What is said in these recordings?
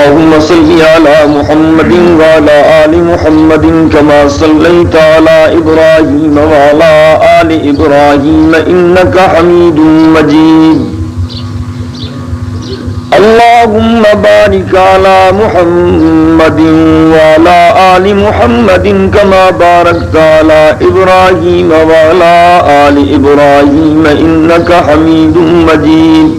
अल्लाहुम्मा सल्लि अला मुहम्मदिन व अला आलि मुहम्मदिन कमा सल्लैता अला इब्राहीम व अला आलि इब्राहीम इन्नका हमीदुम मजीद। अल्लाहुम्मा बारिक अला मुहम्मदिन व अला आलि मुहम्मदिन कमा बारकता अला इब्राहीम व अला आलि इब्राहीम इन्नका हमीदुम मजीद।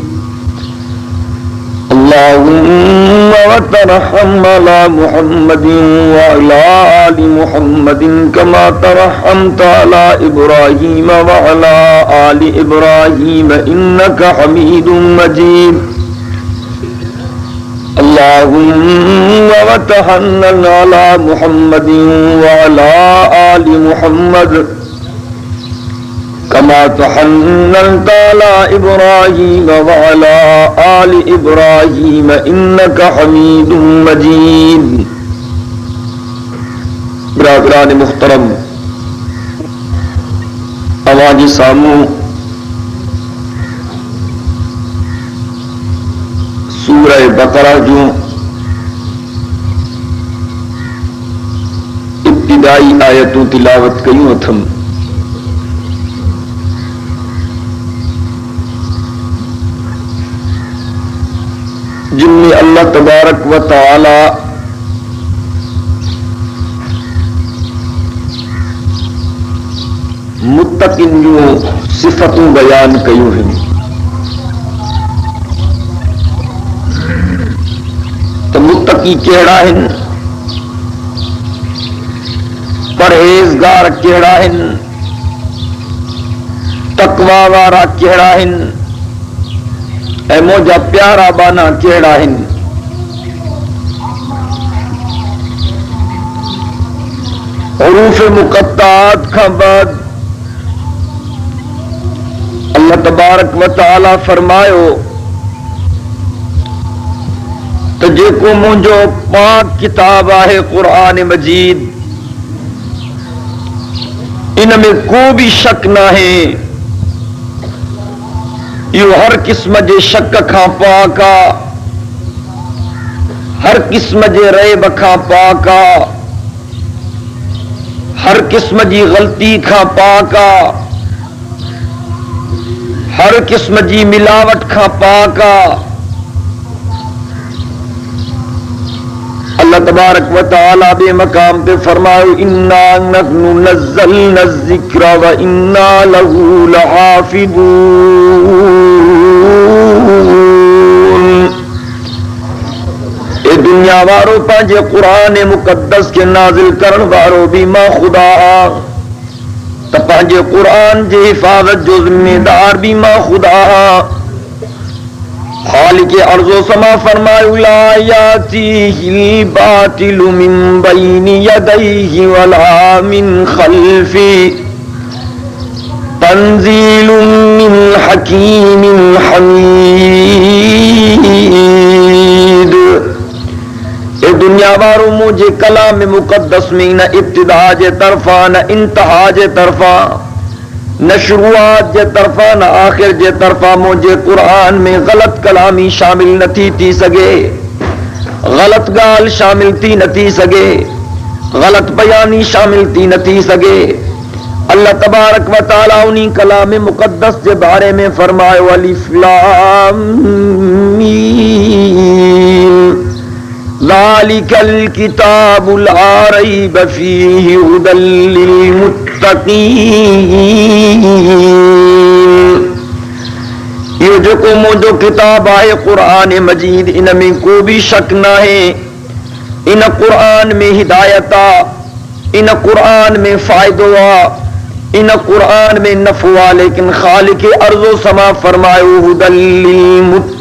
अल्लाहुम्मा वतरहम अला मुहम्मदिन व अला आलि मुहम्मदिन कमा तरहमता अला इब्राहीम व अला आलि इब्राहीम इन्नका हमीदुम मजीद। अल्लाहुम्मा वतहन्नन अला मुहम्मदिन व अला आलि मुहम्मद कमा तहन्ननता अला इब्राहीम व अला आलि इब्राहीम इन्नका हमीदुम मजीद। बरादरान मुहतरम, आवाज सामू सूरह बकरा जो इब्तिदाई आयतों तिलावत कयूं अथम। जिनमें अल्लाह तबारक व तआला मुत्तकिन जो सिफतों बयान कयूं हैं। तो मुत्तकी केड़ा है, परहेजगार केड़ा है, तकवा वारा केड़ा है, ऐ मोजा प्यारा बाना केड़ा है। हुरूफ मुक़त्तात का बाद अल्लाह तबारक व तआला फरमायो तो जेको मुझो पाक किताब है कुरान मजीद, इनमें को भी शक ना है। यो हर किस्म जे शक खां पाका, हर किस्म जे रैब खां पाका, हर किस्म जी गलती खां पाका, हर किस्म जी मिलावट खां पाका। अल्लाह तबारक व तआला बे मकाम पे फरमायो इन्ना नहनु नज़्ज़लना ज़िक्रा व इन्ना लहू लहाफ़िज़ून। ए दुनिया वारो पंहिंजे कुरान मुक़द्दस के नाज़िल करण वारो भी मां खुदा त पंहिंजे कुरान जे हिफ़ाज़त जो ज़िम्मेदार भी मां खुदा। खालिक अर्ज़ो समा फरमायो ला यातीहिल बातिलु मिन बैनि यदैहि वला मिन खल्फि तंज़ीलुम मिन हकीमिन हमीद। ए दुनिया वारो मुझे कलाम मुक़द्दस में न इब्तिदा जे तरफा न इंतहा जे तरफा, न शुरुआत जे तरफा न आखिर जे तरफा मुझे कुरान में गलत कलामी शामिल न थी सके, गलत गाल शामिल थी न थी सके, गलत बयानी शामिल थी न थी सके। अल्लाह तबारक व तआला उन्हीं कलाम मुक़द्दस के बारे में फरमायो अलिफ लाम मीम ज़ालिकल किताबु ला रैब फ़ीहि हुदल लिल मुत्तक़ीन। ये जो को मुझो किताब है कुरान मजीद, इनमें को भी शक ना है। इन कुरान में हिदायता, इन कुरान में फायदो, इन कुरान में नफवा, लेकिन खालिक अर्ज़ो समा फरमायो हुदल लिल मुत्तक़ीन।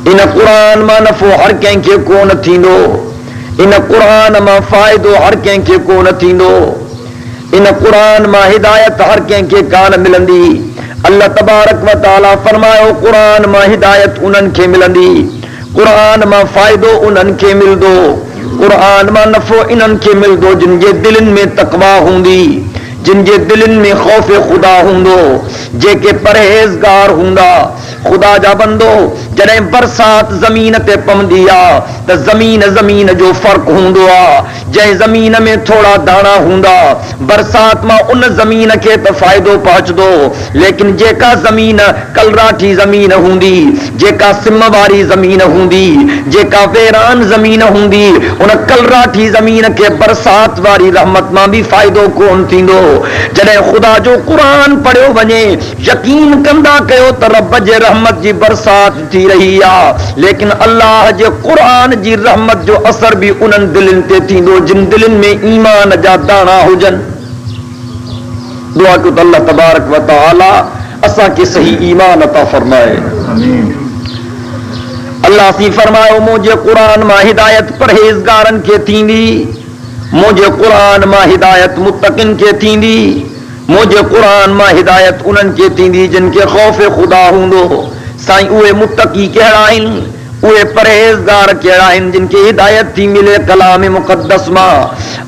इन कुरान मां नफो हर कंहिंखे कोन थींदो, इन कुरान मां फायदो हर कंहिंखे कोन थींदो, इन कुरान मां हिदायत हर कंहिंखे कान मिलंदी। अल्लाह तबारक व तआला फरमायो कुरान मां हिदायत उन्हनि खे मिलंदी, कुरान मां फायदो उन्हनि खे मिलंदो, कुरान मां नफो इन्हनि खे मिलंदो जिन जे दिलनि में तक़वा हूंदी, जिन जे दिलनि में खौफ खुदा हूंदो, जेके परहेज़गार हूंदा, खुदा जा बंदो। जॾहिं बरसात ज़मीन ते पवंदी आहे त ज़मीन जो फ़र्क़ु हूंदो आहे। जंहिं ज़मीन में थोड़ा दाणा हूंदा, बरसात मां उन ज़मीन खे त फ़ाइदो पहुचंदो, लेकिन जेका ज़मीन कलराठी ज़मीन हूंदी, जेका सिम वारी ज़मीन हूंदी, जेका वेरान ज़मीन हूंदी, उन कलराठी ज़मीन खे बरसात वारी रहमत मां बि फ़ाइदो कोन थींदो। जॾहिं ख़ुदा जो क़ुरान पढ़ियो वञे, यकीन कंदा कयो त रब जे रहमत जी बरसात थी रही आहे, लेकिन अल्लाह जे क़ुरान जी रहमत जो असर बि उन्हनि दिलनि ते थींदो जिन दिलनि में ईमान जा दाणा हुजनि। दुआ कयो त अल्लाह तबारक व तआला असांखे सही ईमान अता फरमाए। अल्लाह सी फरमायो, मुंहिंजे क़ुरान मां हिदायत परहेज़गारनि खे थींदी, मुंहिंजे क़ुरान मां हिदायत मुतक़िन खे थींदी, मुंहिंजे क़ुरान मां हिदायत उन्हनि खे थींदी जिन खे खौफ़ खुदा हूंदो। साईं, उहे मुतक़ी कहिड़ा आहिनि, उहे परहेज़गार कहिड़ा आहिनि जिन खे हिदायत थी मिले कलाम मुक़द्दस मां।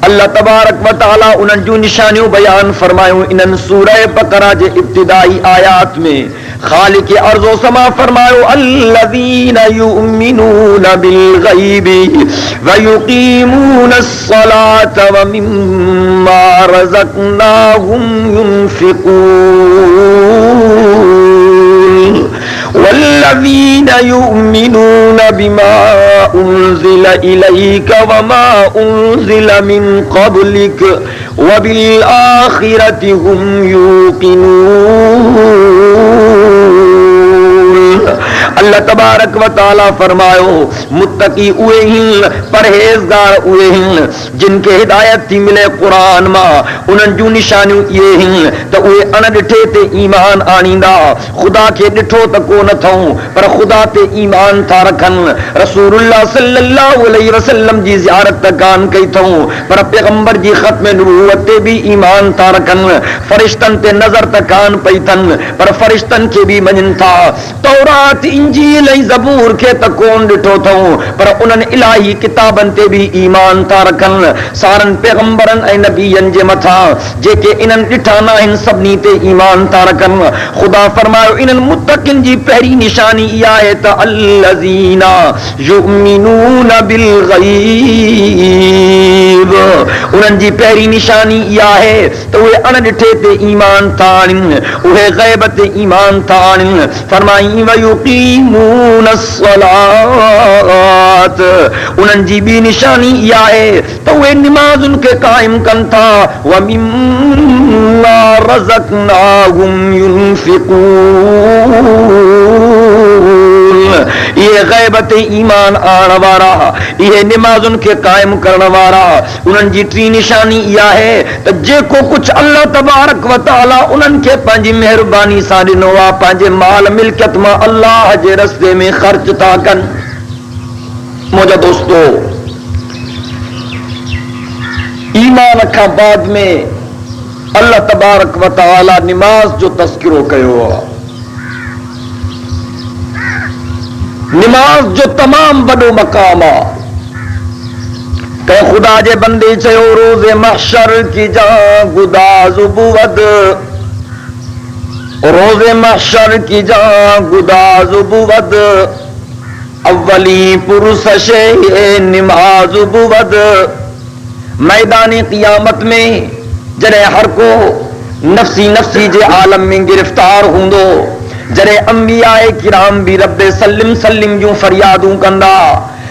अल्लाह तबारक व तआला उन्हनि जूं निशानियूं बयान फरमायूं इन्हनि सूरह बक़रा जे इब्तिदाई आयात में। खालिक अर्ज़ो समा फरमायो, अल्लज़ीना युमिनूना बिल ग़ैबि व युक़ीमूना अस्सलात व मिम्मा रज़क़नाहुम युनफ़िक़ून वल्लज़ीना युमिनूना बिमा उन्ज़िला इलैका व मा उन्ज़िला मिन क़ब्लिक व बिल आखिरति हुम यूक़िनून। अल्लाह तबारक व तआला फरमायो, मुत्तकी उहे हिन, परहेज़गार उहे हिन जिनखे हिदायत थी मिले क़ुरान मां। उन्हनि जूं निशानियूं इहे हिन त उहे अणॾिठे ते ईमान आणींदा। ख़ुदा खे ॾिठो त कोन अथऊं, पर ख़ुदा ते ईमान था रखनि। रसूलुल्लाह सल्लल्लाहु अलैहि वसल्लम जी ज़ियारत त कान कई अथऊं, पर पैगंबर जी ख़त्म नबूवत ते बि ईमान था रखनि। फ़रिश्तनि ते नज़र त कान पई अथनि, पर फ़रिश्तनि खे बि मञनि था। तौरात, इंजील ऐं ज़बूर खे त कोन ॾिठो अथऊं, पर उन्हनि इलाही किताबनि ते बि ईमान था रखनि। सारनि पैगंबरनि ऐं नबीयनि जे मथां जेके इन्हनि ॾिठा न आहिनि, सभिनी ते ईमान था रखनि। ख़ुदा फरमायो, इन्हनि मुत्तक़िन जी पहिरीं निशानी इहा आहे त अल्लज़ीना युमिनूना बिल ग़ैब। उन्हनि जी पहिरीं निशानी इहा आहे त उहे अणॾिठे ते ईमान था आणनि, उहे ग़ैब ते ईमान था आणनि। फरमाई व युक़ीमून अस्सलात। उन्हनि जी ॿी निशानी इहा आहे त उहे निमाज़ुनि खे क़ाइम कनि था। व मिम्मा रज़क़नाहुम युनफ़िक़ून। इहे ग़ैब ते ईमान आणण वारा, इहे निमाज़ुनि खे क़ाइम करण वारा। उन्हनि जी टी निशानी इहा आहे त जेको कुझु अल्लाह तबारक व तआला उन्हनि खे पंहिंजी महिरबानी सां ॾिनो आहे, पंहिंजे माल मिल्कियत मां अल्लाह जे रस्ते में ख़र्च था कनि। मुंहिंजा दोस्तो, ईमान खां बाद में अल्लाह तबारक व तआला निमाज़ जो तज़किरो कयो आहे। निमाज़ जो तमाम वॾो मक़ाम आहे। कंहिं ख़ुदा जे बंदे चयो, रोज़े महशर की जान गुदाज़ बुवद, रोज़े महशर की जान गुदाज़ बुवद, अव्वली पुरसशे निमाज़ बुवद। मैदान क़ियामत में जॾहिं हर को नफ़्सी नफ़्सी जे आलम में गिरफ़्तार हूंदो, जॾहिं अंबियाए किराम भी रब्बे सल्लिम सल्लिम जूं फरियादूं कंदा,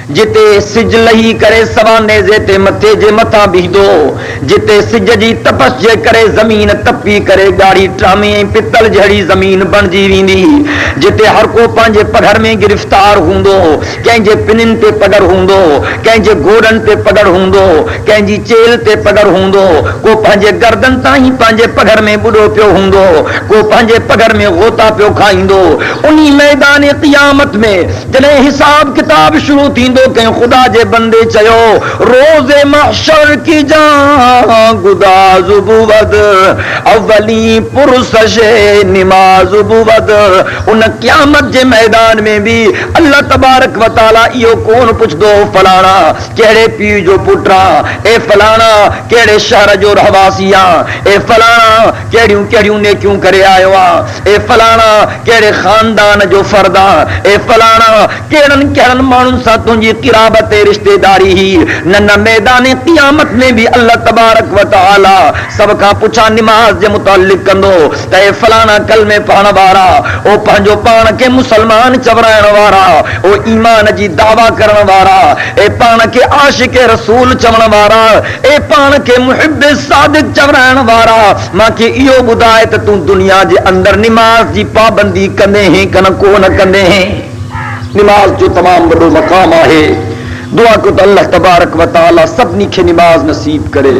जिते सिज लही करे सवा नेज़े ते मथे जे मथां बीहंदो, जिते सिज जी तपस जे करे ज़मीन तपी करे ॻाढ़ी ट्रामी ऐं पितल जहिड़ी ज़मीन बणिजी वेंदी, जिते हर को पंहिंजे पघर में गिरफ़्तार हूंदो, कंहिंजे पिनिन ते पघर हूंदो, कंहिंजे गोॾनि ते पघर हूंदो, कंहिंजी चेल ते पघर हूंदो, को पंहिंजे गर्दन ताईं पंहिंजे पघर में ॿुॾो पियो हूंदो, को पंहिंजे पघर में गोता पियो खाईंदो। उन्ही मैदान क़ियामत में जॾहिं हिसाब किताब शुरू थींदो थींदो के खुदा जे बंदे चयो रोज़े महशर की जान गुदाज बुवद अवली पुरसशे निमाज बुवद। उन क़यामत जे मैदान में भी अल्लाह तबारक व तआला इहो कोन पुछदो फलाना केड़े पीउ जो पुट्रा, ए फलाना केड़े शहर जो रहवासिया, ए फलाना केड़ियूं केड़ियूं नेकियूं करे आयो आ, ए फलाना केड़े खानदान जो फर्दा, ए फलाना केड़न केड़न मानुन सा तुंजी किराबत रिश्तेदारी ही। न मैदान क़यामत में भी अल्लाह तबारक व तआला सब का पुछा नमाज जे मुतालिक कंदो त ए फलाना कलमे पढ़ण वारा, ओ पंहिंजो पाण के मुसलमान चवराइण वारा, ओ ईमान जी दावा करण वारा, ए पाण के आशिक रसूल चवण वारा, ए पाण के मुहिब सादिक चवराइण वारा, मांखे इहो ॿुधाए त तूं दुनिया जे अंदर नमाज जी पाबंदी कंदे हैं कन कोन कंदे हैं। नमाज जो तमाम बड़ो मकाम है। दुआ को तो अल्लाह तबारक व तआला सभिनी खे नमाज नसीब करे।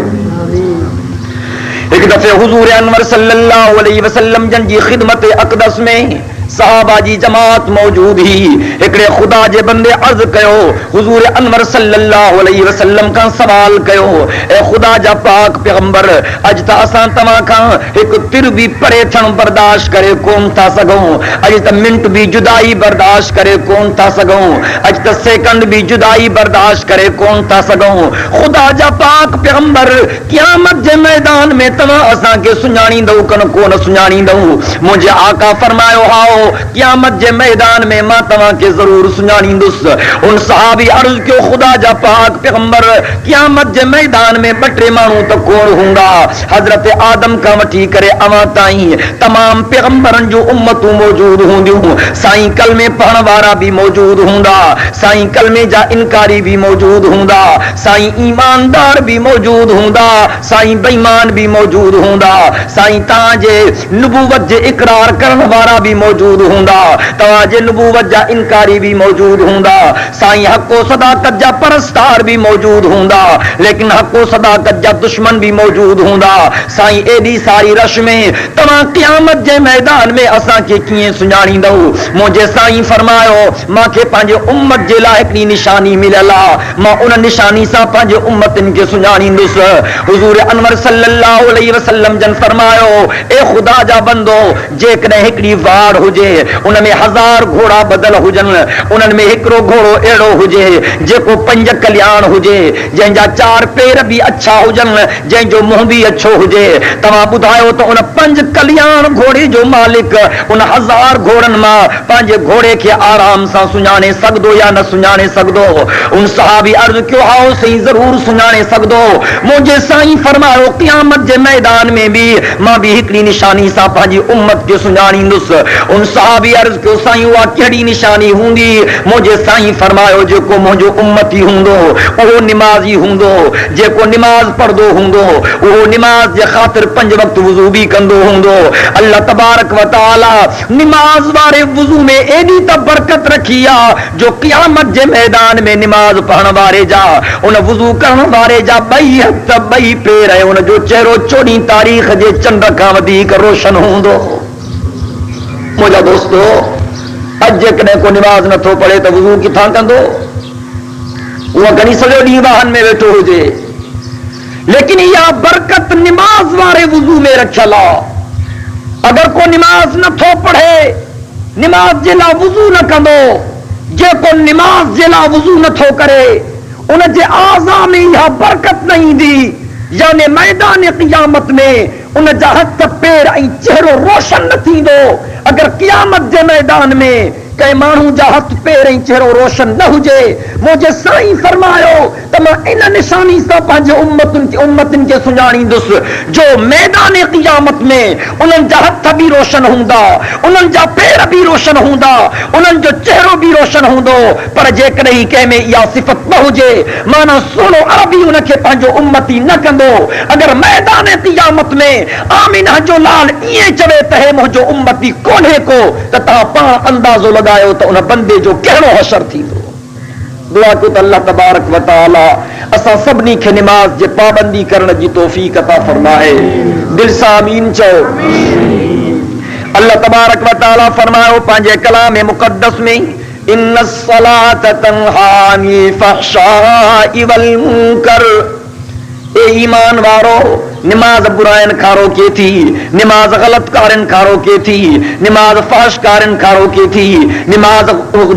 एक दफे हुजूर अनवर सल्लल्लाहु अलैहि वसल्लम जन जी खिदमत अक़दस में सहाबा जी जमात मौजूद ही हिकड़े खुदा जे बंदे अर्ज कयो हुजूर अनवर सल्लल्लाहु अलैहि वसल्लम का सवाल कयो ए खुदा जा पाक पैगंबर अज त असां तव्हां खां हिकु तिर भी परे थियण बर्दाश्त करे कोन था सघूं, अज त मिंट भी जुदाई बर्दाश्त करे कोन था सघूं, अज त सेकंड भी जुदाई बर्दाश्त करे कोन था सघूं। खुदा जा पाक पैगंबर क़यामत जे मैदान में तव्हां असां के सुञाणींदो कन कोन सुञाणींदो। मुंहिंजे आका फरमायो हाओ क़यामत जे मैदान में मां तव्हां के जरूर सुञाणींदुसि। उन सहाबी अर्ज़ कयो खुदा जा पाक पैगंबर क़यामत जे मैदान में ॿ टे माण्हू त कोन हूंदा, हज़रत आदम खां वठी करे अवां ताईं तमाम पैगंबरनि जूं उम्मतूं मौजूद हूंदियूं। साईं कलमे पढ़ण वारा भी मौजूद हूंदा, साईं कलमे जा इनकारी भी मौजूद हूंदा, साईं ईमानदार भी मौजूद हूंदा, साईं बेईमान भी मौजूद हूंदा, साईं तव्हां जे नबूवत जे इकरार करण वारा भी मौजूद हूंदा, तव्हां जे नबूवत जा इनकारी भी मौजूद हूंदा, साईं हक़ो सदाकत जा परस्तार भी मौजूद हूंदा, लेकिन हक़ो सदाकत जा दुश्मन भी मौजूद हूंदा। साईं एडी सारी रश में तव्हां क़यामत जे मैदान में असां के कीअं सुञाणींदो। मुंहिंजे साईं फरमायो मांखे पंहिंजे उम्मत जे लाइ हिकिड़ी निशानी मिलियल आहे, मां उन निशानी सां पंहिंजे उम्मतनि खे सुञाणींदुसि। हुज़ूर अनवर सल्लल्लाहु अलैहि वसल्लम जन फरमायो ए खुदा जा बंदो जेकॾहिं हिकिड़ी वाड़ हुजे उनमें 1000 घोड़ा बदल हुजनि, उन्हनि में हिकिड़ो घोड़ो अहिड़ो हुजे जेको 5 कल्याण हुजे, जंहिंजा 4 पेर भी अच्छा हुजनि, जंहिंजो मुंहुं भी अच्छो हुजे। तव्हां ॿुधायो त उन 5 कल्याण घोड़े जो मालिक उन 1000 घोड़नि मां पंहिंजे घोड़े खे आराम सां सुञाणे सघंदो या न सुञाणे सघंदो। उन सहाबी अर्ज़ कयो हाओ साईं ज़रूर सुञाणे सघंदो। मुंहिंजे साईं फरमायो क़यामत जे मैदान में भी मां भी हिकिड़ी निशानी सां पंहिंजी उम्मत खे सुञाणींदुसि। उन सहाबी अर्ज़ कयो साईं उहा कहिड़ी निशानी हूंदी? मुंहिंजे साईं फरमायो जेको मुंहिंजो उम्मती हूंदो उहो निमाज़ी हूंदो, जेको निमाज़ पढ़ंदो हूंदो उहो निमाज़ जे ख़ातिर 5 वक़्त वुज़ू भी कंदो हूंदो। अल्लाह तबारक व तआला निमाज़ वारे वुज़ू में एडी त बरकत रखी आहे जो क़यामत जे मैदान में निमाज़ पढ़ण वारे जा उन वुज़ू करण वारे जा 2 हथ 2 पेर ऐं उन जो चेहरो 24 तारीख़ जे चंड खां वधीक रोशन हूंदो। मुंहिंजा दोस्तो अॼु जेकॾहिं को निमाज़ नथो पढ़े त वुज़ू किथां कंदो? उहा घणी सॼो ॾींहुं वाहन में वेठो हुजे, लेकिन इहा बरकत निमाज़ वारे वुज़ू में रखियल आहे। अगर को निमाज़ नथो पढ़े, निमाज़ जे लाइ वुज़ू न कंदो, जेको निमाज़ जे लाइ वुज़ू नथो करे उन जे आज़ा में इहा बरकत न ईंदी, यानी मैदान क़यामत में उन जा हथ पेर ऐं चेहरो रोशन न थींदो। अगर क़यामत जे मैदान में कंहिं माण्हू जा हथ पेर ऐं चेहरो रोशन न हुजे, मुंहिंजे साईं फरमायो त मां इन निशानी सां पंहिंजे उम्मतनि खे सुञाणींदुसि जो मैदान क़यामत में उन्हनि जा हथ भी रोशन हूंदा, उन्हनि जा पेर भी रोशन हूंदा, उन्हनि जो चेहरो भी रोशन हूंदो। पर जेकॾहिं कंहिं में इहा सिफ़त न हुजे, माना सोनो अरबी उनखे पंहिंजो उम्मती न कंदो। अगर मैदान क़यामत में आमिना जो लाल ईअं चवे त हे मुंहिंजो उम्मती कोन्हे को, त तव्हां पाण अंदाज़ो लगायो त उन बंदे जो कहिड़ो हशर थींदो। दुआ कयो त अल्लाह तबारक व तआला असां सभिनी खे निमाज़ जे पाबंदी करण जी तौफ़ीक़ अता फरमाए। दिल सां आमीन चओ। अल्लाह तबारक व तआला फरमायो पंहिंजे कलाम मुक़द्दस में इन्नस्सलात तन्हा अनिल फहशाइ वल मुनकर। ए ईमान वारो, नमाज बुरायन खारो के थी, नमाज गलत कारन खारो के थी, नमाज फाश कारन खारो के थी, नमाज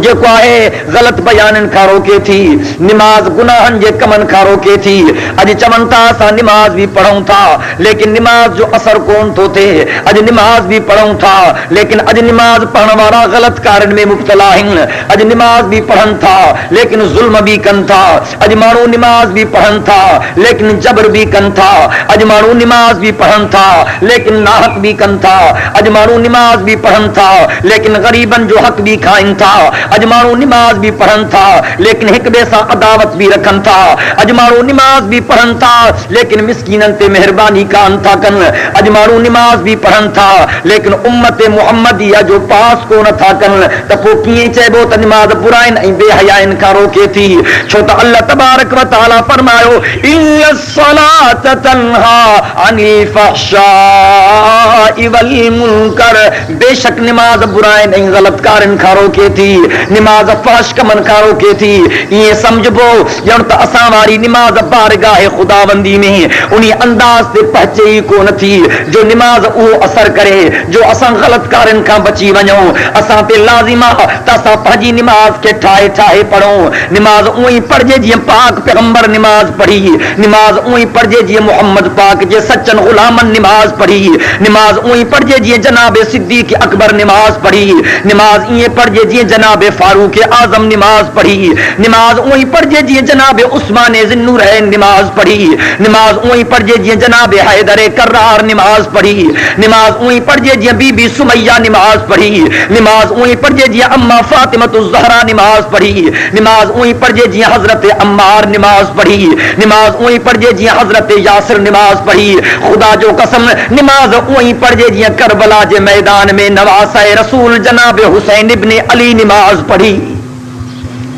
जो है गलत बयानन खारो के थी, नमाज गुनाहन जे कमन खारो के थी। अज चमनता सा नमाज भी पढ़ूं था लेकिन नमाज जो असर कौन तो थे। अज नमाज भी पढ़ूं था लेकिन अज नमाज पढ़ने वाला गलत कारण में मुब्तला हैं। अज नमाज भी पढ़न था लेकिन जुल्म भी कन था। अज मानो नमाज भी पढ़न था लेकिन जबर भी कन था। अज मानो नमाज भी पढ़न था लेकिन नाहक भी कन था। अज मानो नमाज भी पढ़न था लेकिन गरीबन जो हक भी खाइन था। अज मानो नमाज भी पढ़न था लेकिन हिक बेसा अदावत भी रखन था। अज मानो नमाज भी पढ़न था लेकिन मिस्कीनन ते मेहरबानी कान था कन। अज मानो नमाज भी पढ़न था लेकिन उम्मत मुहम्मदिया जो पास को न था कन। त पो कीअं चइबो त नमाज बुराइन ऐं बेहयाइन खां रोके थी। छो त अल्लाह तबारक व तआला फरमायो इन्नस्सलात तन्हा अनिल फहशाइ वल मुनकर। बेशक नमाज बुराइन ऐं गलत कारन खां रोके थी, नमाज फाश कमन खां रोके थी। ये समझबो ॼण त असां वारी नमाज बारगाह खुदाबंदी में उन्हीं अंदाज से पहुचे ही कोन थी जो नमाज उहो असर करे जो असां गलत कारन खां बची वञूं। असां ते लाज़िमा त असां पंहिंजी नमाज खे ठाहे ठाहे पढ़ूं। नमाज उहो ई पढ़जे जीअं पाक पैगंबर नमाज पढ़ी, नमाज उहो ई पढ़जे जीअं मोहम्मद पाक जे सच्चन गुलामन नमाज पढ़ी, नमाज उही पढ़जे जीअं जनाब सिद्दीक अकबर नमाज पढ़ी, नमाज इएं पढ़जे जीअं जनाब फारूक आजम नमाज पढ़ी, नमाज उही पढ़जे जीअं जनाब उस्मान ज़िन्नुरैन नमाज पढ़ी, नमाज उही पढ़जे जीअं जनाब हैदर कर्रार नमाज पढ़ी, नमाज उही पढ़जे जीअं बीबी सुमैया नमाज पढ़ी, नमाज उही पढ़जे जीअं अम्मा फातिमतुज़ ज़हरा नमाज पढ़ी, नमाज उही पढ़जे जीअं हजरत अम्मार नमाज पढ़ी, नमाज उही पढ़जे जीअं हजरत यासिर नमाज पढ़ी। खुदा जो कसम नमाज उही पढ़जे जीअं करबला जे मैदान में नवासाए रसूल जनाब हुसैन इब्ने अली नमाज पढ़ी।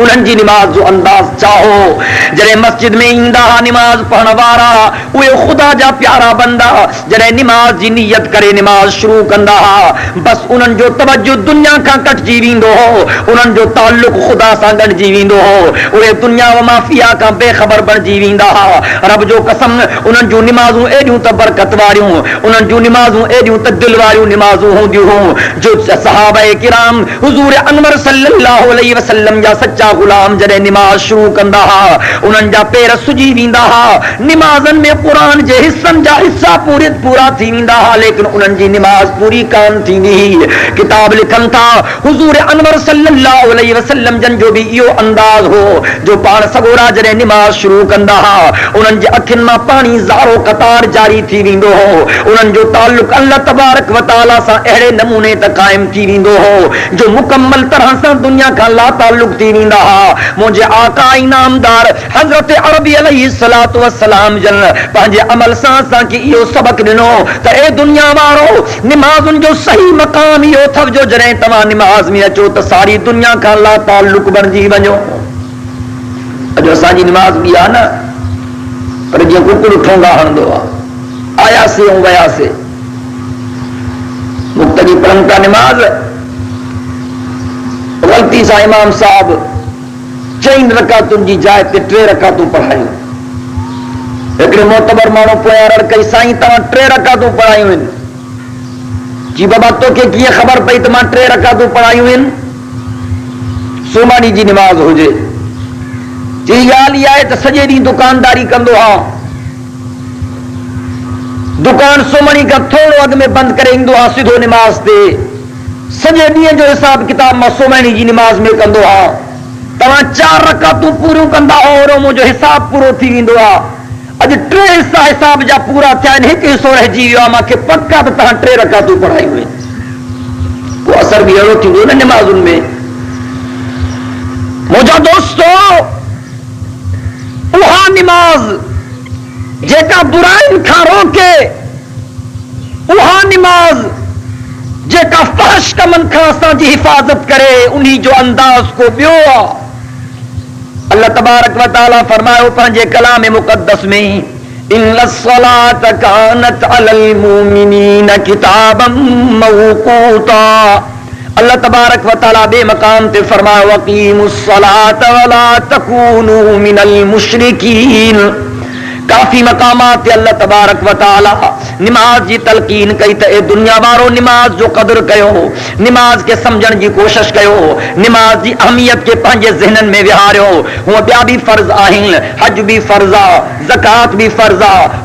उन्हनि जी नमाज जो अंदाज चाहो। जॾहिं मस्जिद में ईंदा हुआ नमाज पढ़ण वारा उहे खुदा जा प्यारा बंदा, जॾहिं नमाज जी नियत करे नमाज शुरू कंदा हुआ बस उन्हनि जो तवज्जो दुनिया खां कटिजी वेंदो हो, उन्हनि जो ताल्लुक खुदा सां गॾिजी वेंदो हो। उहे दुनिया व माफिया खां बेख़बर बणिजी वेंदा हुआ। रब जो कसम उन्हनि जूं नमाज़ूं एॾियूं त बरकत वारियूं, उन्हनि जूं नमाज़ूं एॾियूं त दिल वारियूं नमाज़ूं हूंदियूं हुयूं जो सहाबाए किराम हुज़ूर अनवर सल्लल्लाहु अलैहि वसल्लम जा सच्चा गुलाम जॾहिं नमाज शुरू कंदा हुआ उन्हनि जा पेर सुजी वेंदा हुआ। नमाज़न में क़ुरान जे हिस्सनि जा हिस्सा पूरा थी वेंदा हुआ लेकिन उन्हनि जी नमाज पूरी कान थींदी हुई। किताब लिखनि था हुज़ूर अनवर सल्लल्लाहु अलैहि वसल्लम जन जो भी इहो अंदाज हो जो पाण सगोरा जॾहिं नमाज शुरू कंदा हुआ उन्हनि जे अखियुनि मां पाणी ज़ारो कतार जारी थी वेंदो हो। उन्हनि जो ताल्लुक अल्लाह तबारक व तआला सां अहिड़े नमूने त क़ाइम थी वेंदो हो जो मुकम्मल तरह सां दुनिया खां ला ताल्लुक थी वेंदा। मुझे आका इनामदार हजरत अरबी अलैहिस्सलातु वस्सलाम जन पंहिंजे अमल सां कि इहो सबक ॾिनो त ए दुनिया वारो नमाज़ुनि जो सही मक़ाम इहो अथव जो जॾहिं तव्हां नमाज़ में अचो त सारी दुनिया खां ला ताल्लुक बणिजी वञो। अॼु असांजी नमाज़ बि आहे न पर जीअं कुकुर ठोंगा हणंदो आहे, आयासीं ऐं वयासीं। मुक़्तदी पढ़नि था नमाज़, ग़लती सां इमाम साहब 4 रकातुनि जी जाइ ते 3 रकातूं पढ़ायूं। हिकिड़े मोतबर माण्हू पोयां रड़ कई, साईं तव्हां 3 रकातूं पढ़ायूं आहिनि। जी बाबा तोखे कीअं ख़बर पई त मां 3 रकातूं पढ़ायूं आहिनि? सोमानी जी नमाज़ हुजे। जी ॻाल्हि इहा आहे त सॼे ॾींहुं दुकानदारी कंदो आहे, दुकान सोमणी खां थोरो अॻु में बंदि करे ईंदो आहे सिधो नमाज़ ते। सॼे ॾींहं जो हिसाब किताब मां सोमणी जी नमाज़ में कंदो आहे। तव्हां 4 रकातूं पूरियूं कंदा और मुंहिंजो हिसाब पूरो थी वेंदो आहे। अॼु 3 हिसा हिसाब जा पूरा थिया आहिनि, 1 हिसो रहिजी वियो आहे। मूंखे पक्का त तव्हां 3 रकातूं पढ़ायूं आहिनि। पोइ असर बि अहिड़ो थींदो न नमाज़ुनि में। मुंहिंजा दोस्तो उहा नमाज़ जेका बुराइनि खां रोके, उहा नमाज़ जेका फहश कमन खां असांजी हिफ़ाज़त करे, उन्ही जो अंदाज़ को ॿियो आहे। अल्लाह तबारक व तआला फरमायो पंहिंजे कलाम मुक़द्दस में इन्नस्सलात कानत अलल मुमिनीन किताबम मौक़ूता। अल्लाह तबारक व तआला बेमकाम ते फरमाया वक़ीमुस्सलात वला तकूनू मिनल मुशरिकीन। काफी मकामात अल्लाह तबारक व तआला नमाज जी तलकीन कई त ए दुनिया वारो नमाज जो कदर कयो, नमाज के समझण जी कोशिश कयो, नमाज जी अहमियत के पंहिंजे ज़हनन में विहारियो। हुआ ॿिया भी फर्ज आहिनि, हज भी फर्ज आ, ज़कात भी फर्ज आ,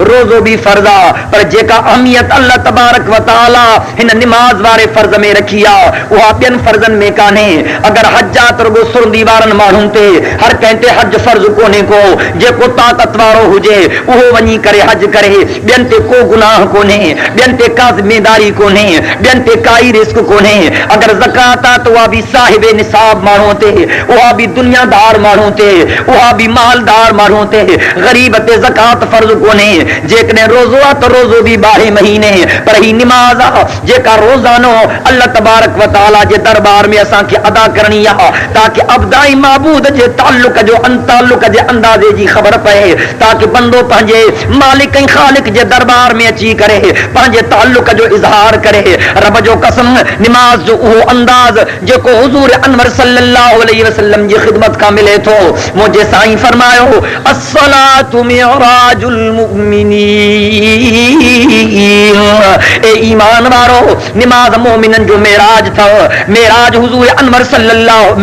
रोज़ो भी फर्ज आ, पर जेका अहमियत अल्लाह तबारक व तआला हिन नमाज वारे फर्ज में रखी आ उहा ॿियनि फर्जन में कान्हे। अगर हज आ त रुगो सुरंदी वारनि माण्हुनि ते, हर कंहिं ते हज फर्ज कोन्हे को। जेको ताक़त वारो हुजे उहो वञी करे हज करे, ॿियनि ते को गुनाह कोन्हे, ॿियनि ते का ज़िम्मेदारी कोन्हे, ॿियनि ते काई रिस्क कोन्हे। अगर ज़कात आ त उहा बि साहिब निसाब माण्हू ते, उहा बि दुनियादार माण्हू ते, उहा बि मालदार माण्हू ते, ग़रीब ते ज़कात फर्ज कोन्हे। जेकॾहिं रोज़ो आ त रोज़ो बि 12 महीने, पर ही नमाज आ जेका रोज़ानो अल्लाह तबारक व तआला जे दरबार में असांखे अदा करणी आहे, ताकि अब्दाई माबूद जे ताल्लुक जो ताल्लुक जे अंदाज़े जी ख़बर पए, ताकि बंदो पंहिंजे मालिक ऐं ख़ालिक जे दरबार में अची करे पंहिंजे ताल्लुक जो इज़हार करे। रब जो कसम, नमाज जो उहो अंदाज़ जेको हुज़ूर अनवर सल्लल्लाहु अलैहि वसल्लम जी ख़िदमत खां मिले थो। मुंहिंजे साईं फरमायो अस्सलातु मिअराजुल मुमिनीन। ए ईमान वारो, नमाज मोमिनन जो मेराज अथव। मेराज हुज़ूर अनवर सल्लल्लाहु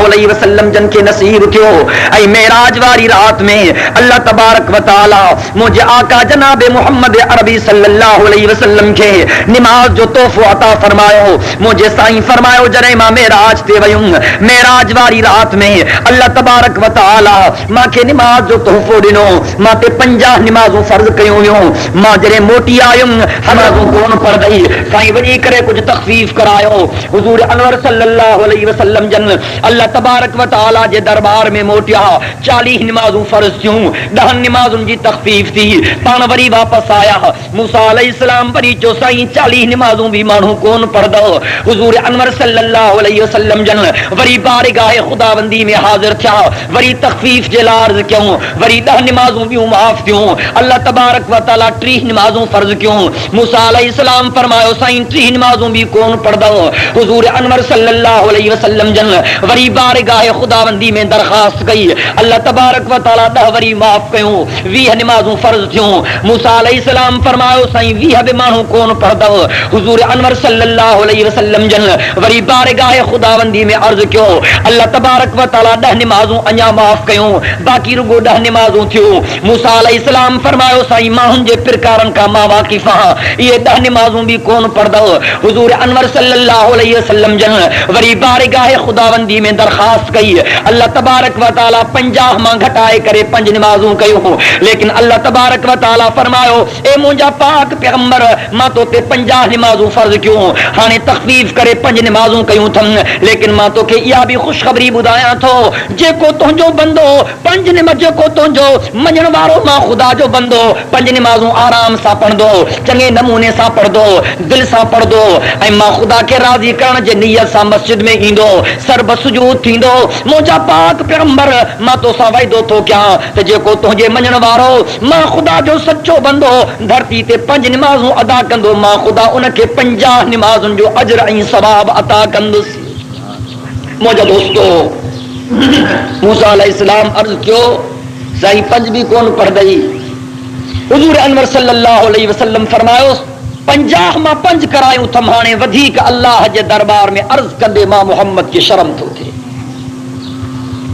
अलैहि वसल्लम जन खे नसीब थियो। ऐं मेराज वारी रात में अल्लाह तबारक व तआला मुझे आका जनाब मोहम्मद अरबी सल्लल्लाहु अलैहि वसल्लम के नमाज जो तोहफो अता फरमायो। मुझे साईं फरमायो जॾहिं मां मेराज ते वयुम, मेराज वारी रात में अल्लाह तबारक व तआला मांखे नमाज जो तोहफो ॾिनो। मां ते 50 नमाज़ूं फर्ज़ कयूं हुयूं। मां जॾहिं मोटी आयुमि नमाज़ूं कोन पढ़दई। साईं वञी करे कुछ तख़फीफ करायो। हुज़ूर अनवर सल्लल्लाहु अलैहि वसल्लम जन अल्लाह तबारक व तआला जे दरबार में मोटिया। 40 नमाज़ूं फर्ज़ थियूं, 10 नमाज़ुनि जी तख़फीफ थी। पाण वरी वापस आया। मूसा अलैहिस्सलाम वरी चयो साईं 40 नमाज़ूं भी माण्हू कोन पढ़दो। हुज़ूर अनवर सल्लल्लाहु अलैहि वसल्लम जन वरी बारगाह खुदाबंदी में हाज़िर थिया, वरी तख़फीफ जे लाइ अर्ज़ कयूं, वरी 10 नमाज़ूं ॿियूं माफ़ थियूं। अल्लाह तबारक व तआला 30 नमाज़ूं फर्ज़ कयूं। मूसा अलैहिस्सलाम फरमायो साईं 30 नमाज़ूं भी कोन पढ़दो। हुज़ूर अनवर सल्लल्लाहु अलैहि वसल्लम जन वरी बारगाह खुदाबंदी में दरख़्वास्त कई। अल्लाह तबारक व तआला 10 वरी माफ़ कयूं। 20 नमाज़ूं फर्ज़ थियूं। मूसा अलैहिस्सलाम फरमायो साईं 20 भी माण्हू कोन पढ़दो। हुज़ूर अनवर सल्लल्लाहु अलैहि वसल्लम जन वरी बारगाह खुदाबंदी में अर्ज़ कयो अल्लाह तबारक व तआला 10 नमाज़ूं अञा माफ़ कयूं, बाक़ी रुगो 10 नमाज़ूं थियूं। मूसा अलैहिस्सलाम फरमायो साईं माण्हुनि जे प्रकारनि खां मां वाक़िफ़ आहियां, इहे 10 नमाज़ूं भी कोन पढ़दो। हुज़ूर अनवर सल्लल्लाहु अलैहि वसल्लम जन वरी बारगाह खुदाबंदी में दरख़्वास्त कई। अल्लाह तबारक व तआला 50 मां घटाए करे 5 नमाज़ूं कयूं। लेकिन अल्लाह तबारक व तआला फरमायो ए मुंहिंजा पाक पैगंबर मां तो ते 50 नमाज़ूं फर्ज़ कयूं, हाणे तख़फीफ करे 5 नमाज़ूं कयूं अथमि। लेकिन मां तोखे इहा भी ख़ुशख़बरी ॿुधायां थो, जेको तुंहिंजो बंदो 5 नमाज़, जेको तुंहिंजो मञण वारो मां ख़ुदा जो बंदो 5 नमाज़ूं आराम सां पढ़ंदो, चङे नमूने सां पढ़ंदो, दिलि सां पढ़ंदो, ऐं मां ख़ुदा खे राज़ी करण जे नियत सां मस्जिद में ईंदो, सरब सुजूद थींदो। मुंहिंजा पाक पैगंबर मां तोसां वाइदो थो कयां त जेको तुंहिंजे मञण वारो मां ख़ुदा जो सच्चो बंदो धरती ते 5 नमाज़ूं अदा कंदो, मां ख़ुदा उनखे 50 नमाज़ुनि जो अजर ऐं सवाब अता कंदुसि। मुंहिंजा दोस्तो, मूसा अलैहिस्सलाम अर्ज़ कयो साईं 5 भी कोन पढ़दई। हुज़ूर अनवर सल्लल्लाहु अलैहि वसल्लम फरमायो 50 मां 5 करायूं थम, हाणे वधीक अल्लाह जे दरबार में अर्ज़ कंदे मां मोहम्मद खे शर्म थो थिए।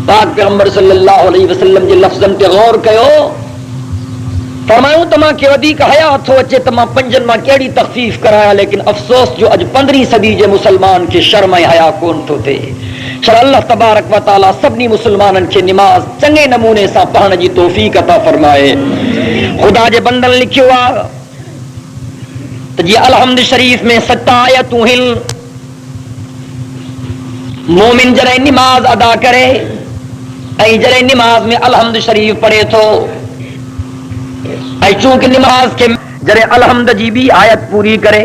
पाक पैगंबर सल्लल्लाहु अलैहि वसल्लम जे लफ़्ज़नि ते गौर कयो। फरमायूं त मांखे वधीक हया थो अचे त मां 5 मां कहिड़ी तख़फीफ करायां, लेकिन अफ़सोस जो अॼु 15वीं सदी जे मुसलमान खे शर्म ऐं हया कोन थो थिए। छो अल्लाह तबारक व तआला सभिनी मुसलमाननि खे नमाज़ चङे नमूने सां पढ़ण जी तौफ़ीक़ अता फरमाए। ख़ुदा जे बंदनि लिखियो आहे त जीअं अलहम्द शरीफ़ में 7 आयतूं आहिनि, मोमिन जॾहिं नमाज़ अदा करे ऐं जॾहिं नमाज़ में अलहम्द शरीफ़ पढ़े थो, ऐं चूंकि नमाज़ खे जॾहिं अलहम्द जी ॿी आयत पूरी करे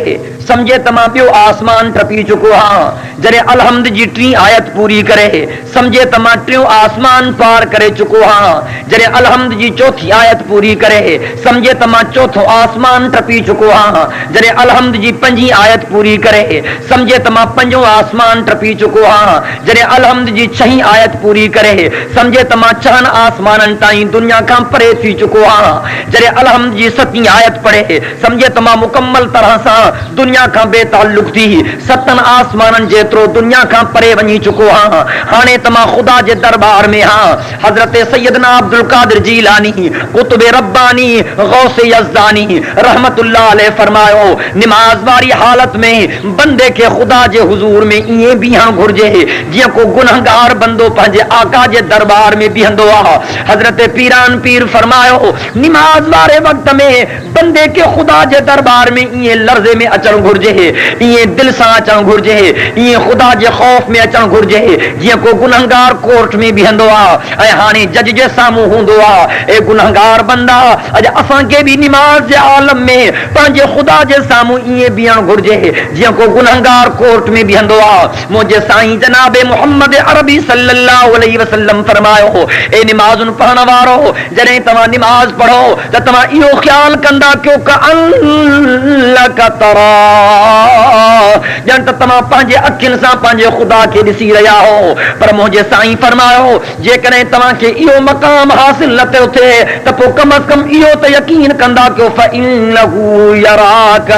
समझे तमा पियो आसमान टपी चुको हाँ। जरे अलहमद जी 3 आयत पूरी करे समझे तमा 3 आसमान पार करे चुको हाँ। जरे अलहमद जी 4थी आयत पूरी करे समझे तमा 4थो आसमान टपी चुको हाँ। जरे अलहमद जी 5 आयत पूरी करे समझे तमा 5 आसमान टपी चुको हाँ। जरे अलहमद जी 6 आयत पूरी करे समझे तमा 6 आसमान ताईं दुनिया का परे थी चुको हाँ। जरे अलहमद जी 7 आयत पढ़े समझे तमा मुकम्मल तरह सा दुनिया का बेताल्लुक थी 7 आसमान जेतरो दुनिया का परे वनी चुको हाँ। हाने तमा खुदा जे दरबार में हाँ। हजरत सैयदना अब्दुल कादिर जीलानी कुतुब रब्बानी गौसे यज़दानी रहमतुल्लाह अलैह फरमायो नमाज वारी हालत में बंदे के खुदा जे हुजूर में इए बिहण घुर्जे जिया को गुनहगार बंदो पंजे आका जे दरबार में बिहंदो आ। हजरत पीरान पीर फरमायो नमाज वारे वक्त में बंदे के खुदा जे दरबार में इए लर्जे में अचण घुर्जे इए दिल सा अचण घुर्जे इए खुदा जे खौफ में अचण घुर्जे जिया को गुनहगार कोर्ट में बिहंदो आ। ऐ हाने जज जे सामू हुंदो आ ए गुनहगार बंदा अज असां के भी नमाज जे आलम में पंजे खुदा जे सामू इए बिहण घुर्जे जिया को गुनहगार कोर्ट में बिहंदो आ। मुझे साईं जनाबे मोहम्मद अरबी सल्लल्लाहु अलैहि वसल्लम फरमायो ए नमाज़ुन पढ़ण वारो जरे तमा नमाज पढ़ो त तमा इहो ख्याल कंदा क्यों का अल्लाह तरा जन त तमा पंहिंजे अखियुनि सां पंहिंजे खुदा खे ॾिसी रहिया हो। पर मुंहिंजे साईं फरमायो जेकॾहिं तव्हांखे इहो मक़ाम हासिल न थियो थिए त पोइ कम अज़ कम इहो त यकीन कंदा कयो फइन्नहु यराक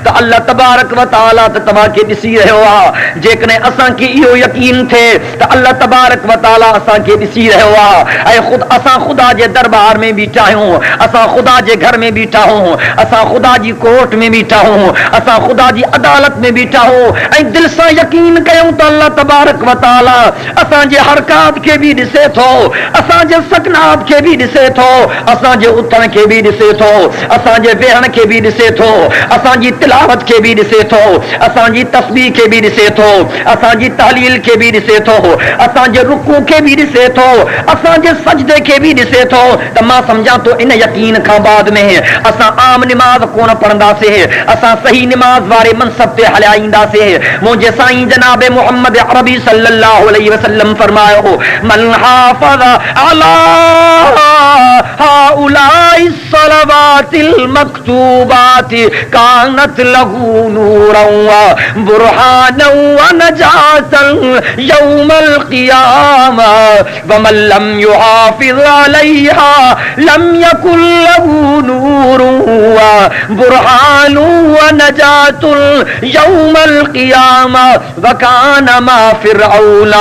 त अल्लाह तबारक व तआला त तव्हांखे ॾिसी रहियो आहे। जेकॾहिं असांखे इहो यकीन थिए त अल्लाह तबारक व तआला असांखे ॾिसी रहियो आहे ऐं ख़ुद असां ख़ुदा जे दरबार में बीठा आहियूं असां ख़ुदा जे घर में बीठा आहियूं असां ख़ुदा जी कोर्ट में बीठा आहियूं असां ख़ुदा जी अदालत में बीठा आहियूं ऐं दिल सां यकीन कयूं त अल्लाह तबारक व तआला असांजे हरकात खे बि ॾिसे थो असांजे सकनात खे बि ॾिसे थो असांजे उथण खे बि ॾिसे थो असांजे वेहण खे बि ॾिसे थो असांजी तिलावत खे बि ॾिसे थो असांजी तस्बीह खे बि ॾिसे थो असांजी तहलील खे बि ॾिसे थो असांजे रुकू खे बि ॾिसे थो असांजे सजदे खे बि ॾिसे थो। त मां सम्झां थो इन यकीन खां बाद में असां आम नमाज कोन पढ़ंदासीं असां सही नमाज वारे मनसब ते हलिया ईंदासीं। मुंहिंजे साईं जनाबे मोहम्मद अरबी सल्लल्लाहु अलैहि वसल्लम फरमायो मन हाफ़ज़ अला हाउलाई सलवातिल मक्तूबाति कानत लहू नूरन व बुरहानन व नजातन यौमल क़ियामा व मन लम युहाफ़िज़ अलैहा लम यकुन लहू नूरुन व बुरहानुन व नजातुन यौमल क़ियामा व काना मा फ़िरऔन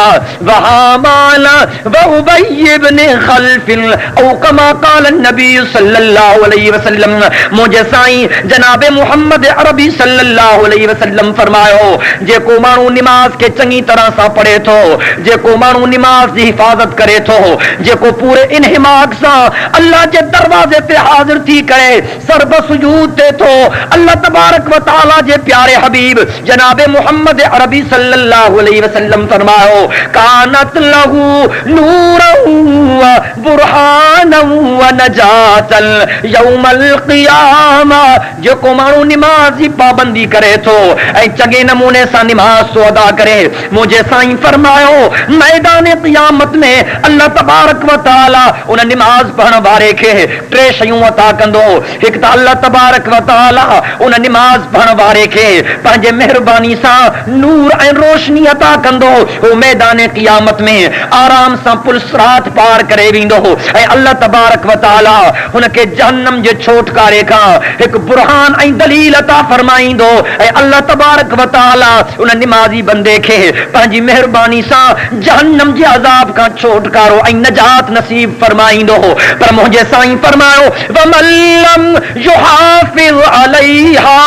व हामान व उबय इब्न खल्फ़ औ कमा क़ाल नबी सल्लल्लाहु अलैहि वसल्लम। मुझे साईं जनाबे मोहम्मद अरबी सल्लल्लाहु अलैहि वसल्लम फरमायो जेको माण्हू नमाज के चंगी तरह सां पढ़े थो जेको माण्हू नमाज जी हिफाज़त करे थो जेको पूरे इन्हिमाक सां अल्लाह जे दरवाजे ते हाज़िर थी करे सरब सुजूद ते थो अल्लाह तबारक व तआला जे प्यारे हबीब जनाबे मोहम्मद अरबी सल्लल्लाहु अलैहि वसल्लम फरमायो कानत लहू नूरन व बुरहानन व नजातन यौमल क़ियामा। जेको माण्हू नमाज जी पाबंदी करे थो ऐं चङे नमूने सां नमाज तो अदा करे मुंहिंजे साईं फरमायो मैदान क़ियामत में अल्लाह तबारक व तआला उन नमाज पढ़ण वारे खे 3 शयूं अता कंदो। हिकु त अल्लाह तबारक व तआला उन नमाज पढ़ण वारे खे पंहिंजे महिरबानी सां नूर ऐं रोशनी अता कंदो। हो मैदान क़ियामत में आराम सां पुल सिरात पार करे वेंदो ऐं अल्लाह तबारक व तआला हुनखे जहन्नम जे छोटकारे खां हिकु बुरहान ऐं दलील अता फरमाईंदो ऐं अल्लाह तबारक व तआला उन नमाज़ी बंदे खे पंहिंजी महिरबानी सां जहन्नम जे अज़ाब खां छोटकारो ऐं नजात नसीब फरमाईंदो। पर मुंहिंजे साईं फरमायो वमन लम युहाफ़िज़ अलैहा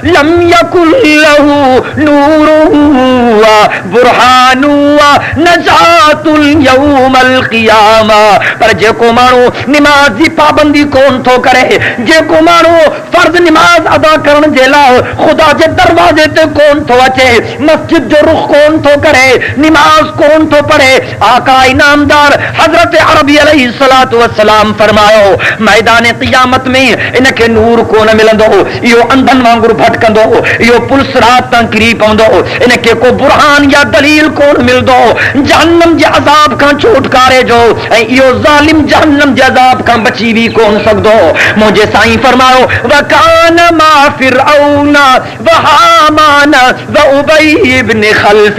लम यकुन लहू नूरुन व बुरहानुन व नजातुल यौमल क़ियामा। पर जेको माण्हू निमाज जी पाबंदी कोन थो करे, जेको माण्हू फर्ज निमाज अदा करण जे लाइ खुदा जे दरवाजे ते कोन थो अचे, मस्जिद जो रुख कोन थो करे, निमाज कोन थो पढ़े, आका इनामदार हजरत अरबी अलैहिस्सलातु वस्सलाम फरमायो मैदान क़ियामत में इनके नूर कोन मिलंदो, इहो अंधन वांगुरु भटकंदो, इहो पुलिस रात तां किरी पवंदो, इनके को बुरहान या दलील कोन मिलंदो जहन्नम जे अज़ाब खां छुटकारे जो, ऐं इहो ज़ालिम जहन्नम जे अज़ाब खां बची भी कोन सघंदो। मुंहिंजे साईं फरमायो वकान मा फिरऔन व हामान व उबई इब्न खल्फ।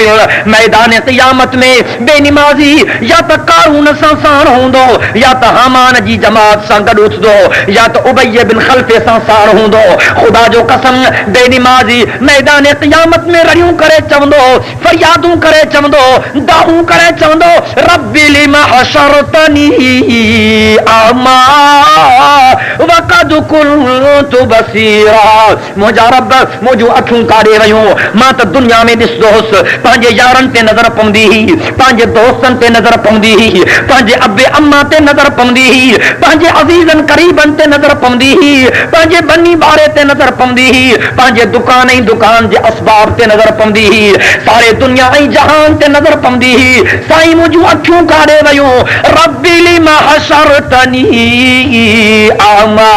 मैदान क़ियामत में बेनिमाज़ी या त कारून सां साण हूंदो, या त हामान जी जमात सां गॾु उथंदो, या त उबई इब्न खल्फ सां साण हूंदो। खुदा जो कसम बेनिमाज़ी मैदान क़ियामत में रड़ियूं करे चवंदो, फरियादूं करे चवंदो, दाऊं करे चवंदो रब्बी लिमा हशरतनी अमा वक़द कुन्तु बसीरा। मुंहिंजा रब मुंहिंजूं अखियूं काॾे वयूं, मां त दुनिया में ॾिसंदो हुउसि, पंहिंजे यारनि ते नज़र पवंदी हुई, पंहिंजे दोस्तनि ते नज़र पवंदी हुई, पंहिंजे अबे अम्मा ते नज़र पवंदी हुई, पंहिंजे अज़ीज़नि क़रीबनि ते नज़र पवंदी हुई, पंहिंजे बनी बारे ते नज़र पवंदी हुई, पंहिंजे दुकान ऐं दुकान जे असबाब ते नज़र पवंदी हुई, सारे दुनिया ऐं जहान ते नज़र पवंदी हुई। साईं मुंहिंजूं अखियूं काॾे वयूं, रब्बी लिमा हशरतनी अमा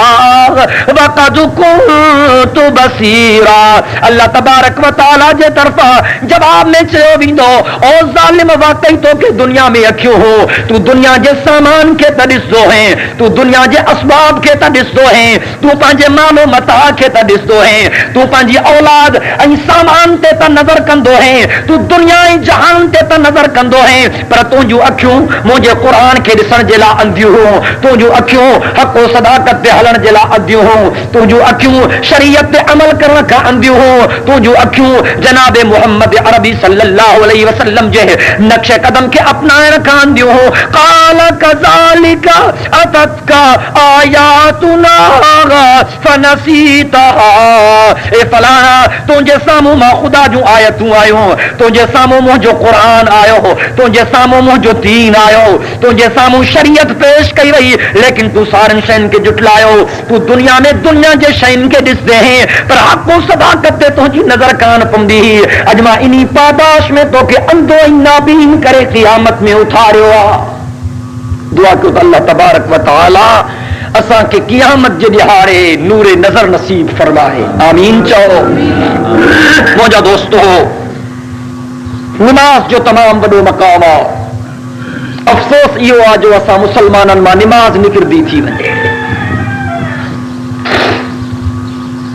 वक़द कुन्तु बसीरा। अल्लाह तबारक व तआला जे तरफ़ा जवाब में चयो वेंदो ओ ज़ालिम वाकई तोखे दुनिया में अखियूं हो, तू दुनिया जे सामान खे त ॾिसंदो हैं, तू दुनिया जे असबाब खे त ॾिसंदो हैं, तू पंहिंजे मालो मता खे त ॾिसंदो हैं, तू पंहिंजी औलाद ऐं सामान ते त नज़र कंदो हैं, तू दुनिया ऐं जहान ते त नज़र कंदो हैं, पर तुंहिंजूं अखियूं मुंहिंजे क़ुरान खे ॾिसण जे लाइ अंधियूं हुयूं, तुंहिंजूं अखियूं हक़ व सदाकत ते हलण जे लाइ अंधियूं हुयूं, तुंहिंजूं अखियूं शरीयत ते अमल करण खां अंधियूं हुयूं, तुंहिंजूं अखियूं जनाब मोहम्मद अरबी सल्लल्लाहु अलैहि वसल्लम जे नक्शे कदम खे अपनाइण खां अंधियूं हुयूं। क़ाल कज़ालिका अततका आयातुना फनसीतहा। ए फलाना तुंहिंजे साम्हूं मां ख़ुदा जूं आयतूं आयूं, तुंहिंजे साम्हूं मुंहिंजो क़ुरान आयो, तुंहिंजे साम्हूं मुंहिंजो दीन आयो, तुंहिंजे साम्हूं शरीयत पेश कई वई, लेकिन तू सारनि शयुनि खे जुटलायो, तू दुनिया में दुनिया जे शयुनि खे ॾिसंदे हैं, पर हक़ व सदाकत ते तुंहिंजी नज़र कान पवंदी हुई। अॼु मां इन्ही पादाश में तोखे अंधो ऐं नाबीन करे क़ियामत में उथारियो आहे। दुआ कयो त अल्लाह तबारक व तआला असांखे क़ियामत जे ॾिहाड़े नूरे नज़र नसीब फरमाए, आमीन चओ। मुंहिंजा दोस्तो, निमाज़ जो तमामु वॾो मक़ाम आहे। अफ़सोस इहो आहे जो असां मुसलमाननि मां निमाज़ निकिरंदी थी वञे।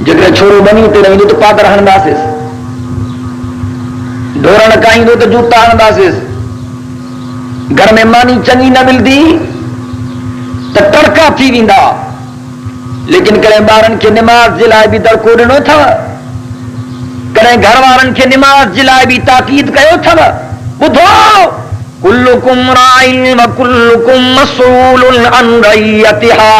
जेकॾहिं छोरो बनी ते रहंदो त पादर हणंदासीं, ढोरण खाईंदो त जूता हणंदासीं, घर में मानी चङी न मिलंदी त तड़का थी वेंदा, लेकिन कॾहिं ॿारनि खे निमाज़ जे लाइ बि दड़को ॾिनो अथव, कॾहिं घर वारनि खे निमाज़ जे लाइ बि ताकीद कयो अथव। ॿुधो कुल्लुकुम राइन व कुल्लुकुम मसऊलुन अन रइयतिहा।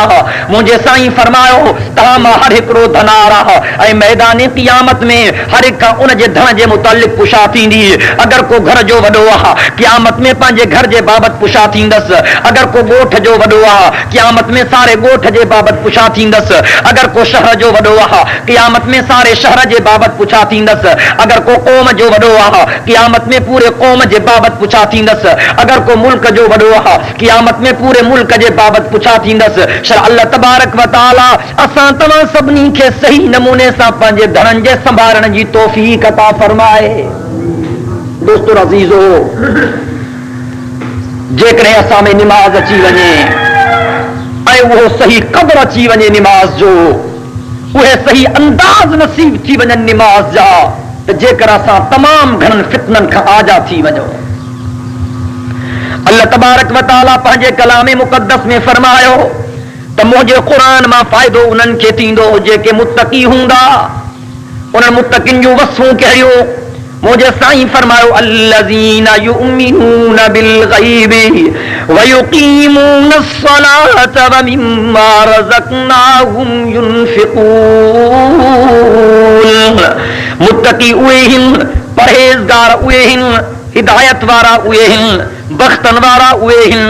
मुंहिंजे साईं फरमायो तव्हां मां हर हिकिड़ो धनार आहे ऐं मैदान क़ियामत में हर हिक खां उन जे धन जे मुतालिक़ पुछा थींदी। अगरि को घर जो वॾो आहे क़ियामत में पंहिंजे घर जे बाबति पुछा थींदसि, अगरि को ॻोठ जो वॾो आहे क़ियामत में सारे ॻोठ जे बाबति पुछा थींदसि, अगरि को शहर जो वॾो आहे क़ियामत में सारे शहर जे बाबति पुछा थींदसि, अगरि को क़ौम जो वॾो आहे क़ियामत में पूरे क़ौम जे बाबति पुछा थींदसि, अगर को मुल्क जो वॾो आहे क़ियामत में पूरे मुल्क जे बाबति पुछा थींदसि। शर अल्लाह तबारक व तआला असां तव्हां सभिनी खे सही नमूने सां पंहिंजे धननि जे संभालण जी तौफ़ीक़ अता फरमाए। दोस्तो अज़ीज़ो, जेकॾहिं असां में निमाज़ अची वञे ऐं उहो सही क़दर अची वञे निमाज़ जो, उहे सही अंदाज़ नसीब थी वञनि निमाज़ जा, त जेकर असां तमामु घणनि फितननि खां आज़ाद थी वञूं। अल्लाह तबारक व तआला पंहिंजे कलाम मुक़द्दस में फरमायो त मुंहिंजे क़ुरान मां फ़ाइदो उन्हनि खे थींदो जेके मुतक़ी हूंदा। उन्हनि मुतक़िन जूं वसूं कहिड़ियूं? मुंहिंजे साईं फरमायो अल्लज़ीना युमिनूना बिल ग़ैबि व युक़ीमूना अस्सलात व मिम्मा रज़क़नाहुम युनफ़िक़ून। मुतक़ी उहे आहिनि, परहेज़गार उहे आहिनि हिदायत वारा उहे हिन, बख्तन वारा उहे हिन,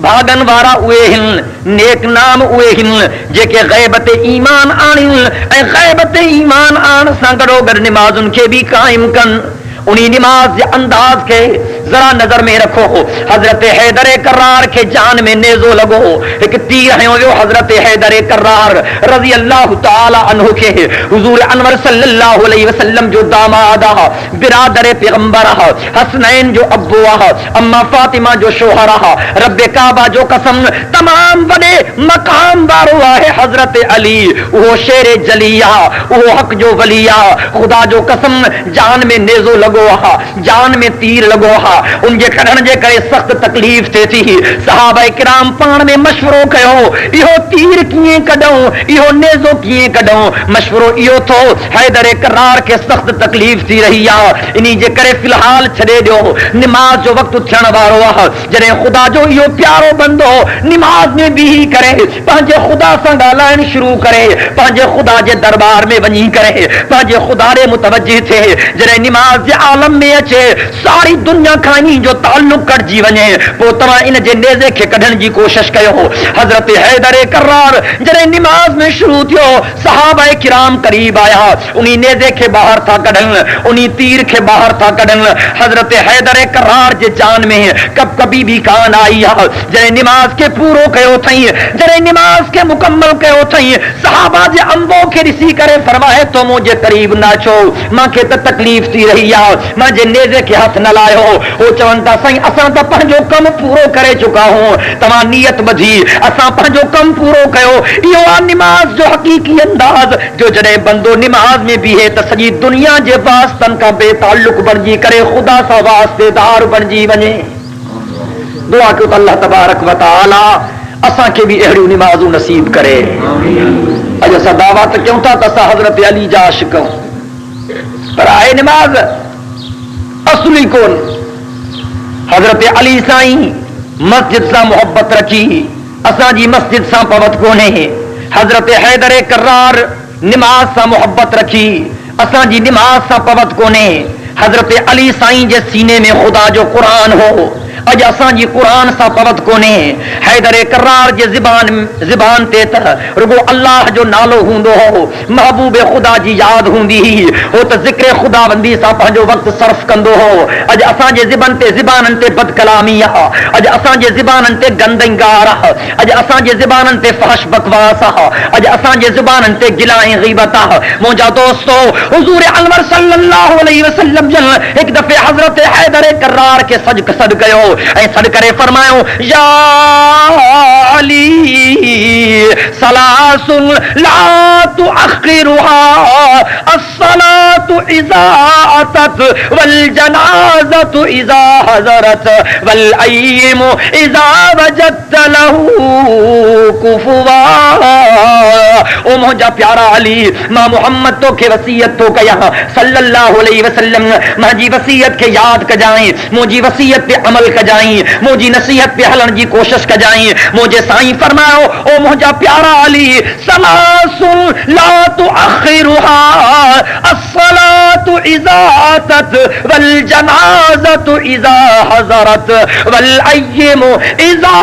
भागन वारा उहे हिन, नेक नाम उहे हिन जेके गैबत ईमान आणिन ऐं गैबत ईमान आण सां गॾोगॾु निमाज़ुनि खे बि क़ाइम कनि। उन्हीं निमाज जे अंदाज के जरा नजर में रखो। हजरत हैदर कर्रार के जान में नेजो लगो, एक तीर हयो वियो हजरत हैदर कर्रार रजी अल्लाह ताला अन्हु के हुजूर अनवर सल्लल्लाहु अलैहि वसल्लम जो दामाद आ, बिरादर पैगंबर आ, हसनैन जो अब्बू आ, अम्मा फातिमा जो शोहर आ, रब्बे काबा जो कसम तमाम बड़े मकाम वारो है हजरत अली, वो शेर जलिया, वो हक जो वलिया, खुदा जो कसम जान में नेजो लगो हा, जान में तीर लगो हा। उनके कढण जे करे सख्त तकलीफ थे थी। सहाबाए किराम पाण में मशवरो कयो, इहो तीर कीअं कढूं, इहो नेज़ो कीअं कढूं। मशवरो इहो थो हैदर करार के सख्त तकलीफ थी रही आहे, इन्ही जे करे फिलहाल छॾे ॾियो। निमाज़ जो वक़्तु थियण वारो आहे, जॾहिं ख़ुदा जो इहो प्यारो बंदो निमाज़ में बीही करे पंहिंजे ख़ुदा सां ॻाल्हाइण शुरू करे, पंहिंजे ख़ुदा जे दरबार में वञी करे पंहिंजे ख़ुदा ॾे मुतवजी थिए, जॾहिं निमाज़ जे आलम में अचे सारी दुनिया खां जो ताल्लुक कटजी वञे, पोइ तव्हां इन जे नेज़े खे कढण जी कोशिश कयो। हज़रत हैदर कर्रार जॾहिं निमाज़ में शुरू थियो, सहाबाए किराम करीब आया, उन्हीं नेज़े खे ॿाहिरि था कढनि, उन्हीं तीर खे ॿाहिरि था कढनि। हज़रत हैदर कर्रार जे जान में कभी भी कान आई आहे। जॾहिं निमाज़ खे पूरो कयो अथई, जॾहिं निमाज़ खे मुकम्मल कयो अथई, सहाबा जे अंबो खे ॾिसी करे फरमाए तो मुंहिंजे करीब न अचो, मूंखे त तकलीफ़ थी रही आहे, मां जे नेज़े खे हथ न लायो। वो चवनि था साईं असां त पंहिंजो कमु पूरो करे चुका हूं, तव्हां नियत ॿधी, असां पंहिंजो कमु पूरो कयो। इहो आहे निमाज़ जो हक़ीक़ी अंदाज़, जो जॾहिं बंदो निमाज़ में बीहे त सॼी दुनिया जे वास्तनि खां बेताल्लुक बणिजी करे ख़ुदा सां वास्तेदार बणिजी वञे। दुआ कयो त अल्लाह तबारक व तआला असांखे बि अहिड़ियूं निमाज़ूं नसीब करे। अॼु असां दावा त कयूं था त असां हज़रत अली जा आशिक़ आहियूं, पर आहे निमाज़ असली कोन। हज़रत अली साईं मस्जिद सां मोहब्बत रखी, असांजी मस्जिद सां पवत कोन्हे। हज़रत हैदर कर्रार निमाज़ सां मोहब्बत रखी, असांजी निमाज़ सां पवत कोन्हे। हज़रत अली साईं जे सीने में ख़ुदा जो क़ुरान हो, अॼु असांजी क़ुरान सां पवत कोन्हे। हैदर कर्रार जे ज़बान ते त रुगो अल्लाह जो नालो हूंदो हो, महबूब ख़ुदा जी यादि हूंदी हुई, हो त ज़िक्र ख़ुदाबंदी सां पंहिंजो वक़्तु सर्फ़ कंदो हो। अॼु असांजे ज़बाननि ते बदकलामी आहे, अॼु असांजे ज़बाननि ते गंदगार आहे, अॼु असांजे ज़बाननि ते फहश बकवास आहे, अॼु असांजे ज़बाननि ते गिला ऐं ग़ीबत आहे। मुंहिंजा दोस्तो, हुज़ूर अनवर सल्लल्लाहु अलैहि वसल्लम जन हिकु दफ़े हज़रत हैदर कर्रार खे सॾ कयो ऐं सॾ करे फरमायो, या अली सलासुन ला तुअख़िरुहा अस्सलातु इज़ा अतत वल जनाज़तु इज़ा हज़रत वल अय्यमु इज़ा वजदत लहू कुफुवा। ओ मुंहिंजा प्यारा अली, मां मोहम्मद तोखे वसीयत थो कयां सल्लल्लाहु अलैहि वसल्लम, मुंहिंजी वसीयत खे यादि कजांइ, मुंहिंजी वसीयत ते अमल कजांइ, मुंहिंजी नसीहत पे हलण जी कोशिश कजांइ। मुंहिंजे साईं फरमायो, ओ मुंहिंजा प्यारा अली, सलासुन ला तुअख़िरुहा अस्सलातु इज़ा अतत वल जनाज़तु इज़ा हज़रत वल अय्यमु इज़ा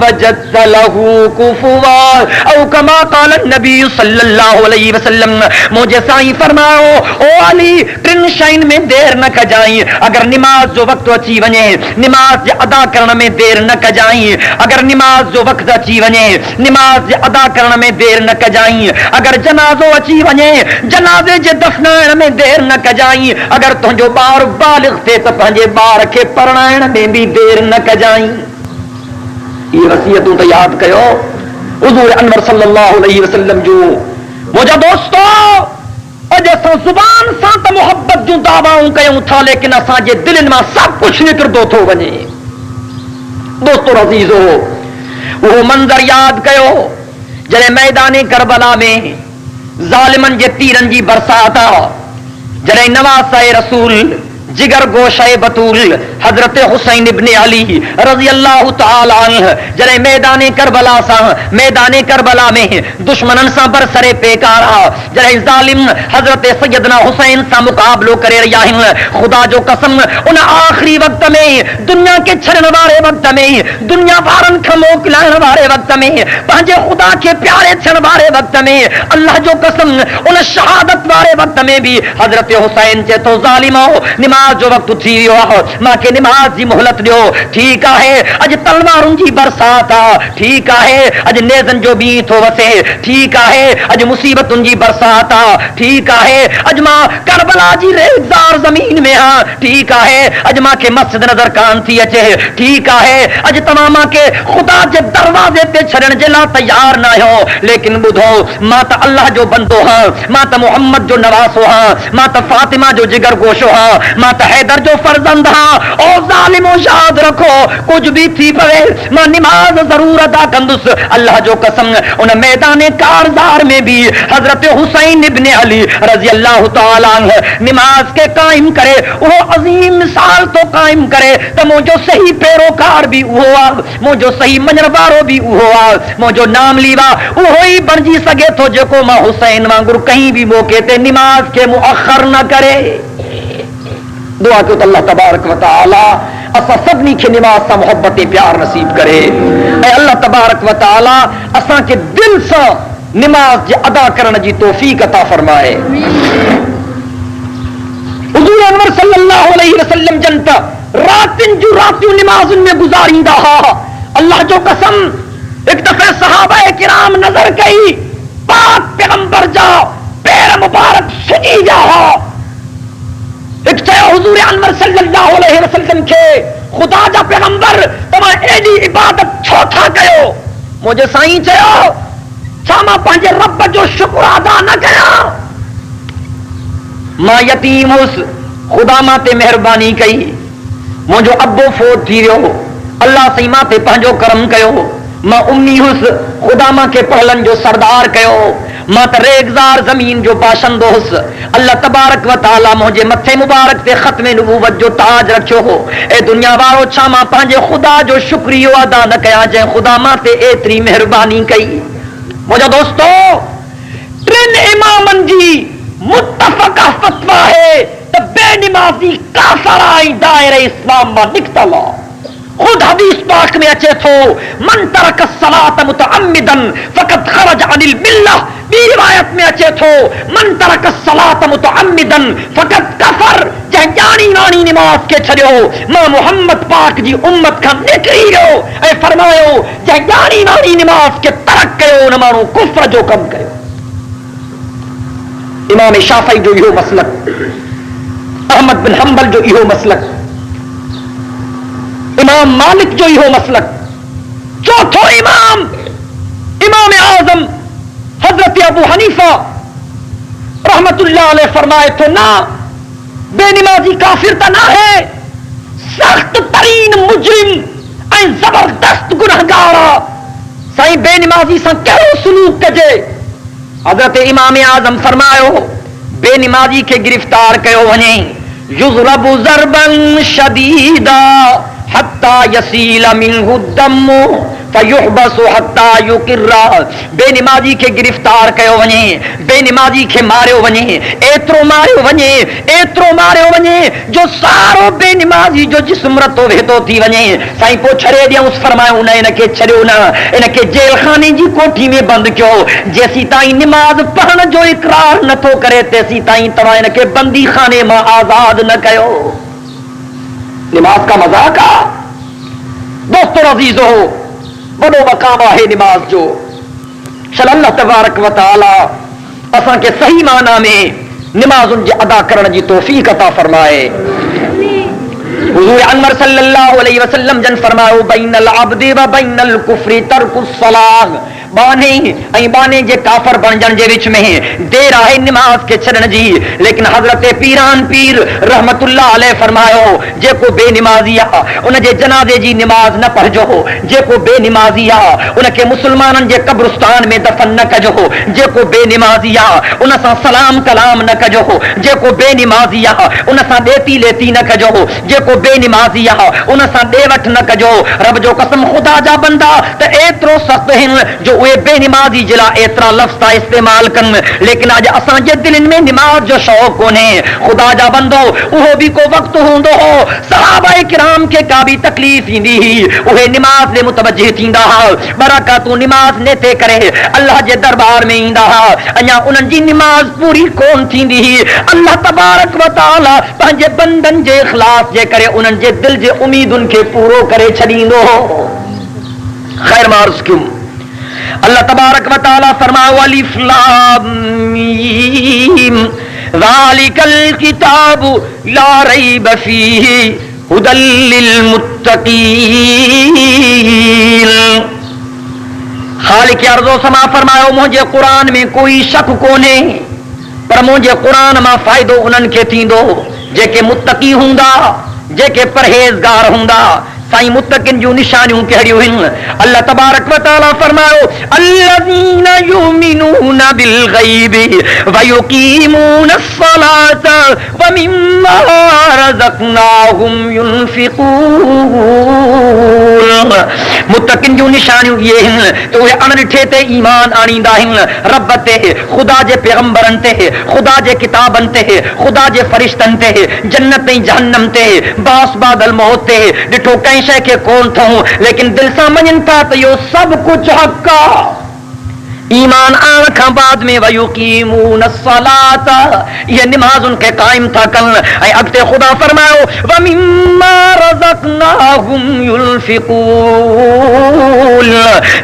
वजदत लहू कुफुवा औ कमा क़ाल नबी सल्लल्लाहु अलैहि वसल्लम। मुंहिंजे साईं फरमायो, ओ अली टिन शयुनि में देर न कजांइ। अगर निमाज़ जो वक़्तु अची वञे, निमाज़ जे अदा करण में देर न कजांइ। अगर निमाज़ जो वक़्तु अची वञे, निमाज़ जे अदा करण में देर न कजांइ। अगर जनाज़ो अची वञे, जनाज़े जे दफ़नाइण में देर न कजांइ। अगर तुंहिंजो ॿारु बालिग़ थिए त पंहिंजे ॿार खे परणाइण में बि देर न कजांइ। इहे वसीयतूं त यादि कयो हुज़ूर अनवर सल्लल्लाहु अलैहि वसल्लम जो। मुंहिंजा दोस्तो, अॼु असां ज़ुबान सां त मोहब्बत जूं दावाऊं कयूं था, लेकिन असांजे दिलनि मां सभु कुझु निकिरंदो थो वञे। दोस्तो अज़ीज़ो, उहो मंज़र यादि कयो जॾहिं मैदान करबला में ज़ालिमनि जे तीरनि जी बरसात आहे, जॾहिं नवासाए रसूल जिगर गोशे बतूल हजरत हुसैन इब्ने अली रजी अल्लाह तआला अन्हु जरे मैदाने करबला सा मैदाने करबला में दुश्मनन सा बरसरे पेकारा जरे जालिम हजरत सैयदना हुसैन सा मुकाबलो करे रहिया खुदा जो कसम उन आखिरी वक्त में दुनिया के छड़न वाले वक्त में दुनिया वारन ख मोकलाण वाले वक्त में पंहिंजे खुदा के प्यारे छण वाले वक्त में अल्लाह जो कसम उन शहादत वाले वक्त में भी हजरत हुसैन चे तो जालिमो नमाज जो वक्त थी वियो मां के नमाज जी मोहलत दियो ठीक है अज तलवारुन जी बरसात आ ठीक है अज नेज़न जो बी थो वसे ठीक है अज मुसीबतुन जी बरसात आ ठीक है अज मां करबला जी रेज़ार जमीन में आ ठीक है अज मां के मस्जिद नजर कान थी अचे ठीक है अज तमामा के खुदा जे दरवाजे ते छड़न जे ला तैयार ना हो लेकिन बुधो मां त अल्लाह जो बंदो हां मां त मोहम्मद जो नवासो हां मां त फातिमा जो जिगर गोशो हां मां त हैदर जो फर्जंद हां ओ जालिमो याद रखो कुछ भी थी पवे मां नमाज जरूर अदा कंदुस अल्लाह जो कसम उन मैदान कारजार में भी हजरत हुसैन इब्ने अली रजी अल्लाह तआला अन्हु नमाज के कायम करे वो अजीम मिसाल तो कायम करे त मुझो सही पैरोकार भी हुआ मुझो सही मञण वारो भी हुआ मुझो नाम लीवा वो ही बणजी सके तो जेको मां हुसैन वांगुर कहीं भी मौके ते नमाज के मुअखर न करे दुआ कयो त अल्लाह तबारक व तआला असां सभिनी खे नमाज सां मोहब्बत प्यार नसीब करे ऐं अल्लाह तबारक व तआला असां खे दिल सां नमाज जे अदा करण जी तौफीक अता फरमाए हुजूर अनवर सल्लल्लाहु अलैहि वसल्लम जनता रातिन जो रातियों नमाजुन में गुजारींदा हा अल्लाह जो कसम एक दफे सहाबा किराम नजर कई पाक पैगंबर जा पैर मुबारक सुजी जा एक चयो हुजूर अनवर सल्लल्लाहु अलैहि वसल्लम के खुदा जा पैगंबर तमा एडी इबादत छो था कयो मुझे साईं चयो छा मां पंहिंजे रब जो शुक्र अदा न कया मां यतीम हुस खुदा मां ते मेहरबानी कई मुझो अब्बो फोत थी वियो अल्लाह सही मां ते पंहिंजो करम कयो मां उम्मी हुस खुदा मां के पहलन जो सरदार कयो मां त रेगजार जमीन जो बाशंदो हुस अल्लाह तबारक व तआला मुझे मथे मुबारक ते खत्म नबूवत जो ताज रखियो हो ए दुनिया वारो छा मां पंहिंजे खुदा जो शुक्रियो अदा न कया जे खुदा मां ते एतरी मेहरबानी कई मुझा दोस्तों टिन इमामन जी मुत्तफका फतवा है त बेनमाजी काफर आई दायरे इस्लाम मां निकतला खुद हदीस पाक में अचे थो मन तरक सलात मुतअम्मिदन फकत खरज अनिल मिल्ला बी रिवायत में अचे थो मन तरक सलात मुतअम्मिदन फकत कफर जै जानी नानी नमाज के छड़ियो मां मोहम्मद पाक जी उम्मत का निकरी वियो ऐं फरमायो जै जानी नानी नमाज के तरक कयो न माण्हू कुफ्र जो कम कयो इमाम शाफई जो इहो मसलक अहमद बिन हंबल जो इहो मसलक इमाम मालिक जो इहो मसलक चौथो इमाम इमाम आजम हजरत अबू हनीफा रहमतुल्लाह अलैह फरमाए तो ना बेनमाजी काफिर त ना है सख्त तरीन मुजरिम ऐं जबरदस्त गुनहगार साईं बेनमाजी सां कहिड़ो सलूक कजे हजरत इमाम आजम फरमायो बेनमाजी के गिरफ्तार कयो वञे युज़रबु ज़रबन शदीदा हत्ता यसीला मिन्हु दम फयुहबसु हत्ता युकिर्रा बेनमाजी के गिरफ्तार कयो वञे बेनमाजी के मारियो वञे एतिरो मारियो वञे जो सारो बेनमाजी जो जिस्म रतो वेतो थी वञे साईं पोइ छड़े ॾियऊंसि फरमायो न इनखे छड़ियो न इनखे जेल खाने जी कोठी में बंदि कयो जेसी ताईं नमाज पढ़ण जो इकरार नथो करे तेसी ताईं तव्हां इनखे बंदी खाने मां आजाद न कयो नमाज का मजाक आ दोस्तों अजीजो बड़ो मकाम है नमाज जो चल अल्लाह तबारक व तआला असां के सही माना में नमाजुन जे अदा करण जी तौफीक अता फरमाए हुजूर अनवर सल्लल्लाहु अलैहि वसल्लम जन फरमायो बैनल अब्दी व बैनल कुफ्री तर्कुस सलाह बाने जे काफर बन जन जे विच में देर आहे नमाज के छड़न जी। लेकिन हजरत पीरान पीर रहमतुल्लाह अलैह फरमायो जेको बेनमाजी आहे उन जे जनाजे जी नमाज न पढ़जो, जेको बेनमाजी आहे उन के मुसलमानन जे कब्रिस्तान में दफन न कजो, जेको बेनमाजी आहे उन सां सलाम कलाम न कजो, जेको बेनमाजी आहे उन सां देती लेती न कजो, जेको बेनमाजी आहे उन सां देवठ न कजो। रब जो कसम खुदा जा बंदा त एतिरो सख्त आहिनि जो उहे बेनमाजी जे लाइ एतिरा लफ़्ज़ था इस्तेमाल कनि। लेकिन अॼु असांजे दिलनि में नमाज जो शौक़ कोन्हे। खुदा जा बंदो उहो बि को वक़्तु हूंदो हो सहाबा किराम खे का बि तकलीफ़ ईंदी हुई उहे नमाज ॾे मुतवज्जिह थींदा हुआ, बरकातूं नमाज नेते करे अल्लाह जे दरबार में ईंदा हुआ। अञा उन्हनि जी नमाज पूरी कोन थींदी हुई। अल्लाह तबारक व तआला पंहिंजे बंदनि जे इख़लास जे करे उन्हनि जे दिल जे उमीदुनि खे पूरो करे छॾींदो हो। खैर मार्स क्यों अल्लाह तबारक व तआला फरमाओ अलिफ लाम मीम ज़ालिकल किताबु ला रैब फीहि हुदल लिल मुत्तक़ीन। खालिक अर्ज़ो समा फरमायो मुंहिंजे क़ुरान में कोई शक कोन्हे, पर मुंहिंजे क़ुरान मां फ़ाइदो उन्हनि खे थींदो जेके मुत्तक़ी हूंदा, जेके परहेज़गार हूंदा। साईं मुत्तकिन जूं निशानियूं कहिड़ियूं आहिनि? अल्लाह तबारक व तआला फरमायो अल्लज़ीना युमिनूना बिल गैबि व युकीमूना अस्सलात व मिम्मा रज़क़नाहुम युनफिकून। मुत्तकिन जूं निशानियूं ये आहिनि त उहे अणिठे ते ईमान आणींदा आहिनि, रब ते, ख़ुदा जे पैगंबरनि ते, ख़ुदा जे किताबनि ते, ख़ुदा जे फरिश्तनि ते, जन्नत ऐं जहन्नम ते, बास बादल मौत ते। ॾिठो कंहिं शइ खे कोन थऊं लेकिन दिल सां मञनि था त इहो सभु कुझु हक़ आहे। ईमान आण खां बाद में वयुकीमून अस्सलात ये नमाज़ुनि खे क़ाइम था कनि। ऐं अॻिते ख़ुदा फरमायो व मिम्मा रज़क़नाहुम युनफिकून।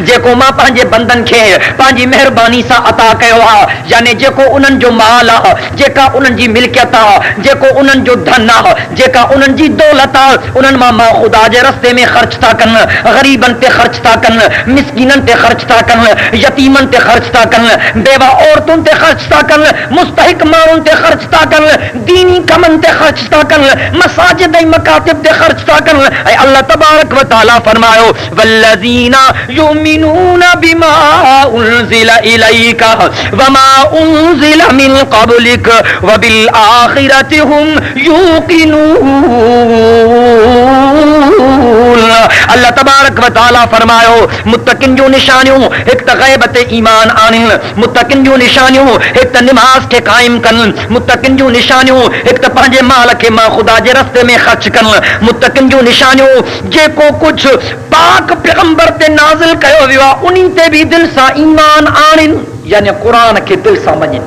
जेको मां पंहिंजे बंदनि खे पंहिंजी महिरबानी सां अता कयो आहे, यानी जेको उन्हनि जो माल आहे, जेका उन्हनि जी मिल्कियत आहे, जेको उन्हनि जो धन आहे, जेका उन्हनि जी दौलत आहे, उन्हनि मां ख़ुदा जे रस्ते में ख़र्च था कनि, ग़रीबनि ते ख़र्च था कनि, मिस्कीननि ते ख़र्च था कनि, यतीमनि ते ख़र्च था कनि, बेवा औरतुनि ते ख़र्च था कनि, मुस्तहिक माण्हुनि ते ख़र्च था कनि, दीनी कमनि ते ख़र्च था कनि, मसाजिद ऐं मकातिब ते ख़र्च था कनि। ऐं अल्लाह तबारक व तआला फरमायो वल्लज़ीना युमिनूना बिमा उनज़िला इलैका वमा उनज़िला मिन क़ब्लिक व बिल आखिरति हुम यूक़िनून। अल्लाह तबारक व तआला फरमायो मुत्तकिन जूं निशानियूं हिकु त ग़ैब ते ईमान आणनि, मुत्तकिन जूं निशानियूं हिकु त नमाज खे क़ाइम कनि, मुत्तकिन जूं निशानियूं हिकु त पंहिंजे माल खे मां ख़ुदा जे रस्ते में ख़र्च कनि, मुत्तकिन जूं निशानियूं जेको कुझु पाक पैगंबर ते नाज़िल कयो वियो आहे उन्ही ते बि दिल सां ईमान आणनि, यानी क़ुरान खे दिल सां मञनि।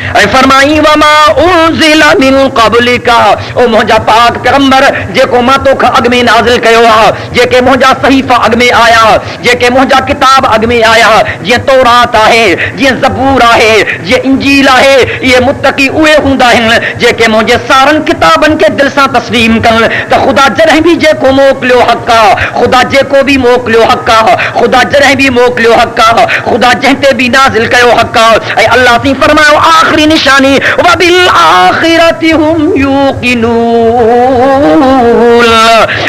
ऐं फरमाई वमा उनज़िला मिन क़ब्लिका ओ मुंहिंजा पाक पैगंबर जेको मां तोखां अॻु में नाज़िल कयो आहे, जेके मुंहिंजा सहीफ़ा अॻु में आया, जेके मुंहिंजा किताब अॻु में आया, जीअं तौरात आहे, जीअं ज़बूर आहे, जीअं इंजील आहे, इहे मुत्तक़ी उहे हूंदा आहिनि जेके मुंहिंजे सारनि किताबनि खे दिल सां तस्लीम कनि त ख़ुदा जॾहिं बि जेको मोकिलियो हक़ आहे, ख़ुदा जेको बि मोकिलियो हक़ आहे, ख़ुदा जॾहिं बि मोकिलियो हक़ आहे, ख़ुदा जंहिं ते बि नाज़िल कयो हक़ आहे। ऐं अल्लाह थी फरमायो आख़िरी निशानी वबिल आखिरति हुम यूक़िनून।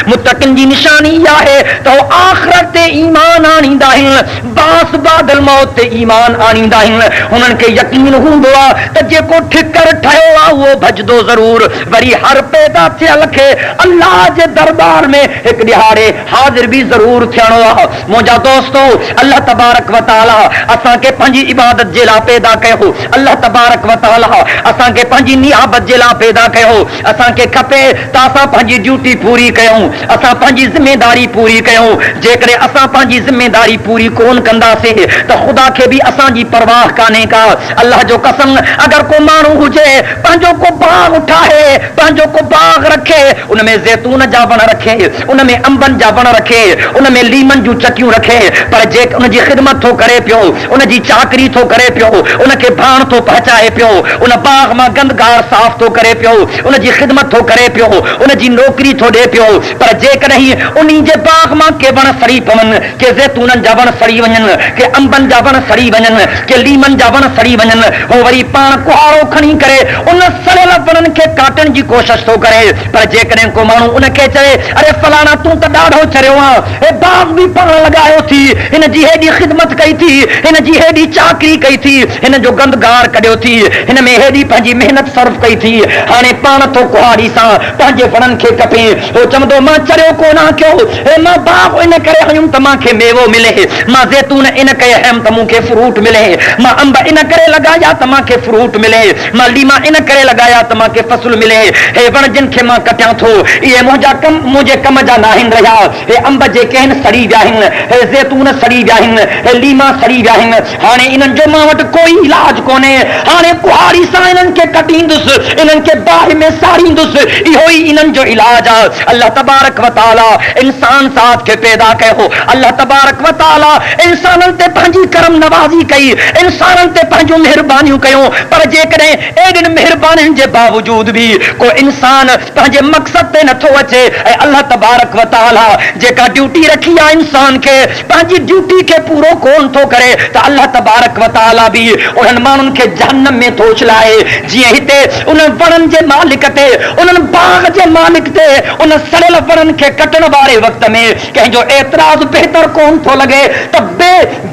मुत्तकिन जी निशानी आहे त आखिरत ते ईमान आणींदा आहिनि, बास बादल मौत ते ईमान आणींदा आहिनि। हुननि खे यकीन हूंदो आहे त जेको ठिकर ठहियो आहे उहो भजदो ज़रूर। वरी हर पैदा थियल खे अल्लाह जे दरबार में हिकु ॾिहाड़े हाज़िर बि ज़रूर थियणो आहे। मुंहिंजा दोस्तो अल्लाह तबारक व तआला असांखे पंहिंजी इबादत जे लाइ पैदा कयो, अल्लाह तबारक व तआला असांखे पंहिंजी नियाबत जे लाइ पैदा कयो। असांखे खपे त असां पंहिंजी ड्यूटी पूरी कयूं, असां पंहिंजी ज़िमेदारी पूरी कयूं। जेकॾहिं असां पंहिंजी ज़िमेदारी पूरी कोन कंदासीं त ख़ुदा खे बि असांजी परवाह कान्हे का। अल्लाह जो कसम अगरि को माण्हू हुजे पंहिंजो को बाग ठाहे, पंहिंजो को बाग रखे, उन में ज़ैतून जा वण रखे, उन में अंबनि जा वण रखे, उन में लीमन जूं चकियूं रखे, पर जे उन जी ख़िदमत थो करे पियो, उन जी चाकरी थो करे पियो, उन खे भाण थो पहुचाए लॻाए पियो, उन बाग मां गंदगार साफ़ थो करे पियो, उन जी ख़िदमत थो करे पियो, उन जी नौकरी थो ॾिए पियो। पर जेकॾहिं उन जे बाग मां के वण सड़ी पवनि, के ज़ैतूननि जा वण सड़ी वञनि, के अंबनि जा वण सड़ी वञनि, के लीमनि जा वण सड़ी वञनि, हो वरी पाण कुहाड़ो खणी करे उन सड़ियल वणनि खे काटण जी कोशिश थो करे। पर जेकॾहिं को माण्हू उनखे चए, अरे फलाणा तूं त ॾाढो चरियो आहे, हे बाग बि पाण लॻायो थी, हिन जी हेॾी ख़िदमत कई थी, हिन जी हेॾी चाकरी कई थी, हिन जो गंदगार कढियो थी, हिन में हेॾी पंहिंजी महिनत सर्फ कई थी, हाणे पाण थो कुहाड़ी सां पंहिंजे वणनि खे कपे। हो चवंदो मां चरियो कोन कयो, हे मां बाग इन करे हयुमि त मूंखे मेवो मिले, मां ज़ैतून इन करे हयुमि त मूंखे फ्रूट मिले, मां अंब इन करे लॻाया त मूंखे फ्रूट मिले, मां लीमा इन करे लॻाया त मूंखे फसल मिले। हे वण जिन खे मां कटियां थो, इहे मुंहिंजे कम जा न आहिनि रहिया। हे अंब जेके आहिनि सड़ी विया आहिनि, हे ज़ैतून सड़ी विया आहिनि, हे लीमा सड़ी विया आहिनि, हाणे इन्हनि जो मां वटि कोई इलाज कोन्हे, हाणे कुहाड़ी सां इन्हनि खे कटींदुसि, इन्हनि खे बाहि में साड़ींदुसि, इहो ई इन्हनि जो इलाज आहे। अल्लाह तबारक व तआला इंसान ज़ात खे पैदा कयो, अल्लाह तबारक व तआला इंसाननि ते पंहिंजी करम नवाज़ी कई, इंसाननि ते पंहिंजूं महिरबानियूं कयूं। पर जेकॾहिं एॾिन महिरबानियुनि जे बावजूद बि को इंसान पंहिंजे मक़सद ते नथो अचे, ऐं अल्लाह तबारक व तआला जेका ड्यूटी रखी आहे इंसान खे, पंहिंजी ड्यूटी खे पूरो कोन थो करे, त अल्लाह तबारक व तआला बि उन्हनि माण्हुनि खे जहन्नम में थो चलाए। जीअं हिते उन वणनि जे मालिक ते, उन्हनि बाग जे मालिक ते, उन सड़ियल वणनि खे कटण वारे वक़्त में कंहिंजो एतिराज़ बहितर कोन थो लॻे त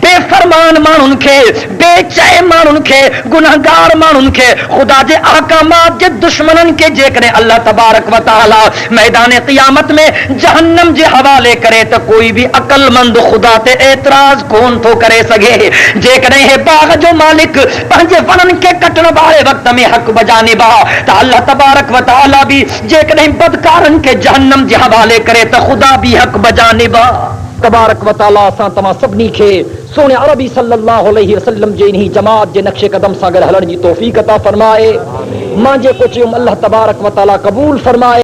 बेफ़रमान माण्हुनि खे, बेचैन माण्हुनि खे, गुनहगार माण्हुनि खे, ख़ुदा जे अहकामात जे दुश्मननि खे जेकॾहिं अल्लाह तबारक व तआला मैदान क़ियामत में जहन्नम जे हवाले करे त कोई बि अक़लमंद ख़ुदा ते एतिराज़ कोन थो करे सघे। जेकॾहिं हे बाग जो मालिक पंहिंजे वणनि खे कटण वारे वक़्त में हक़ बजानिब आहे, त अल्लाह तबारक व तआला बि जेकॾहिं बदकारनि खे जहन्नम जे हवाले करे त ख़ुदा बि हक़ बजानिब आहे। तबारक व तआला असां तव्हां सभिनी खे सोने अरबी सल्लल्लाहु अलैहि वसल्लम जे इन्ही जमात जे नक्शे कदम सां गॾु हलण जी तौफ़ीक़ अता फरमाए। मां जेको चयुमि अल्लाह तबारक व तआला क़बूल फरमाए।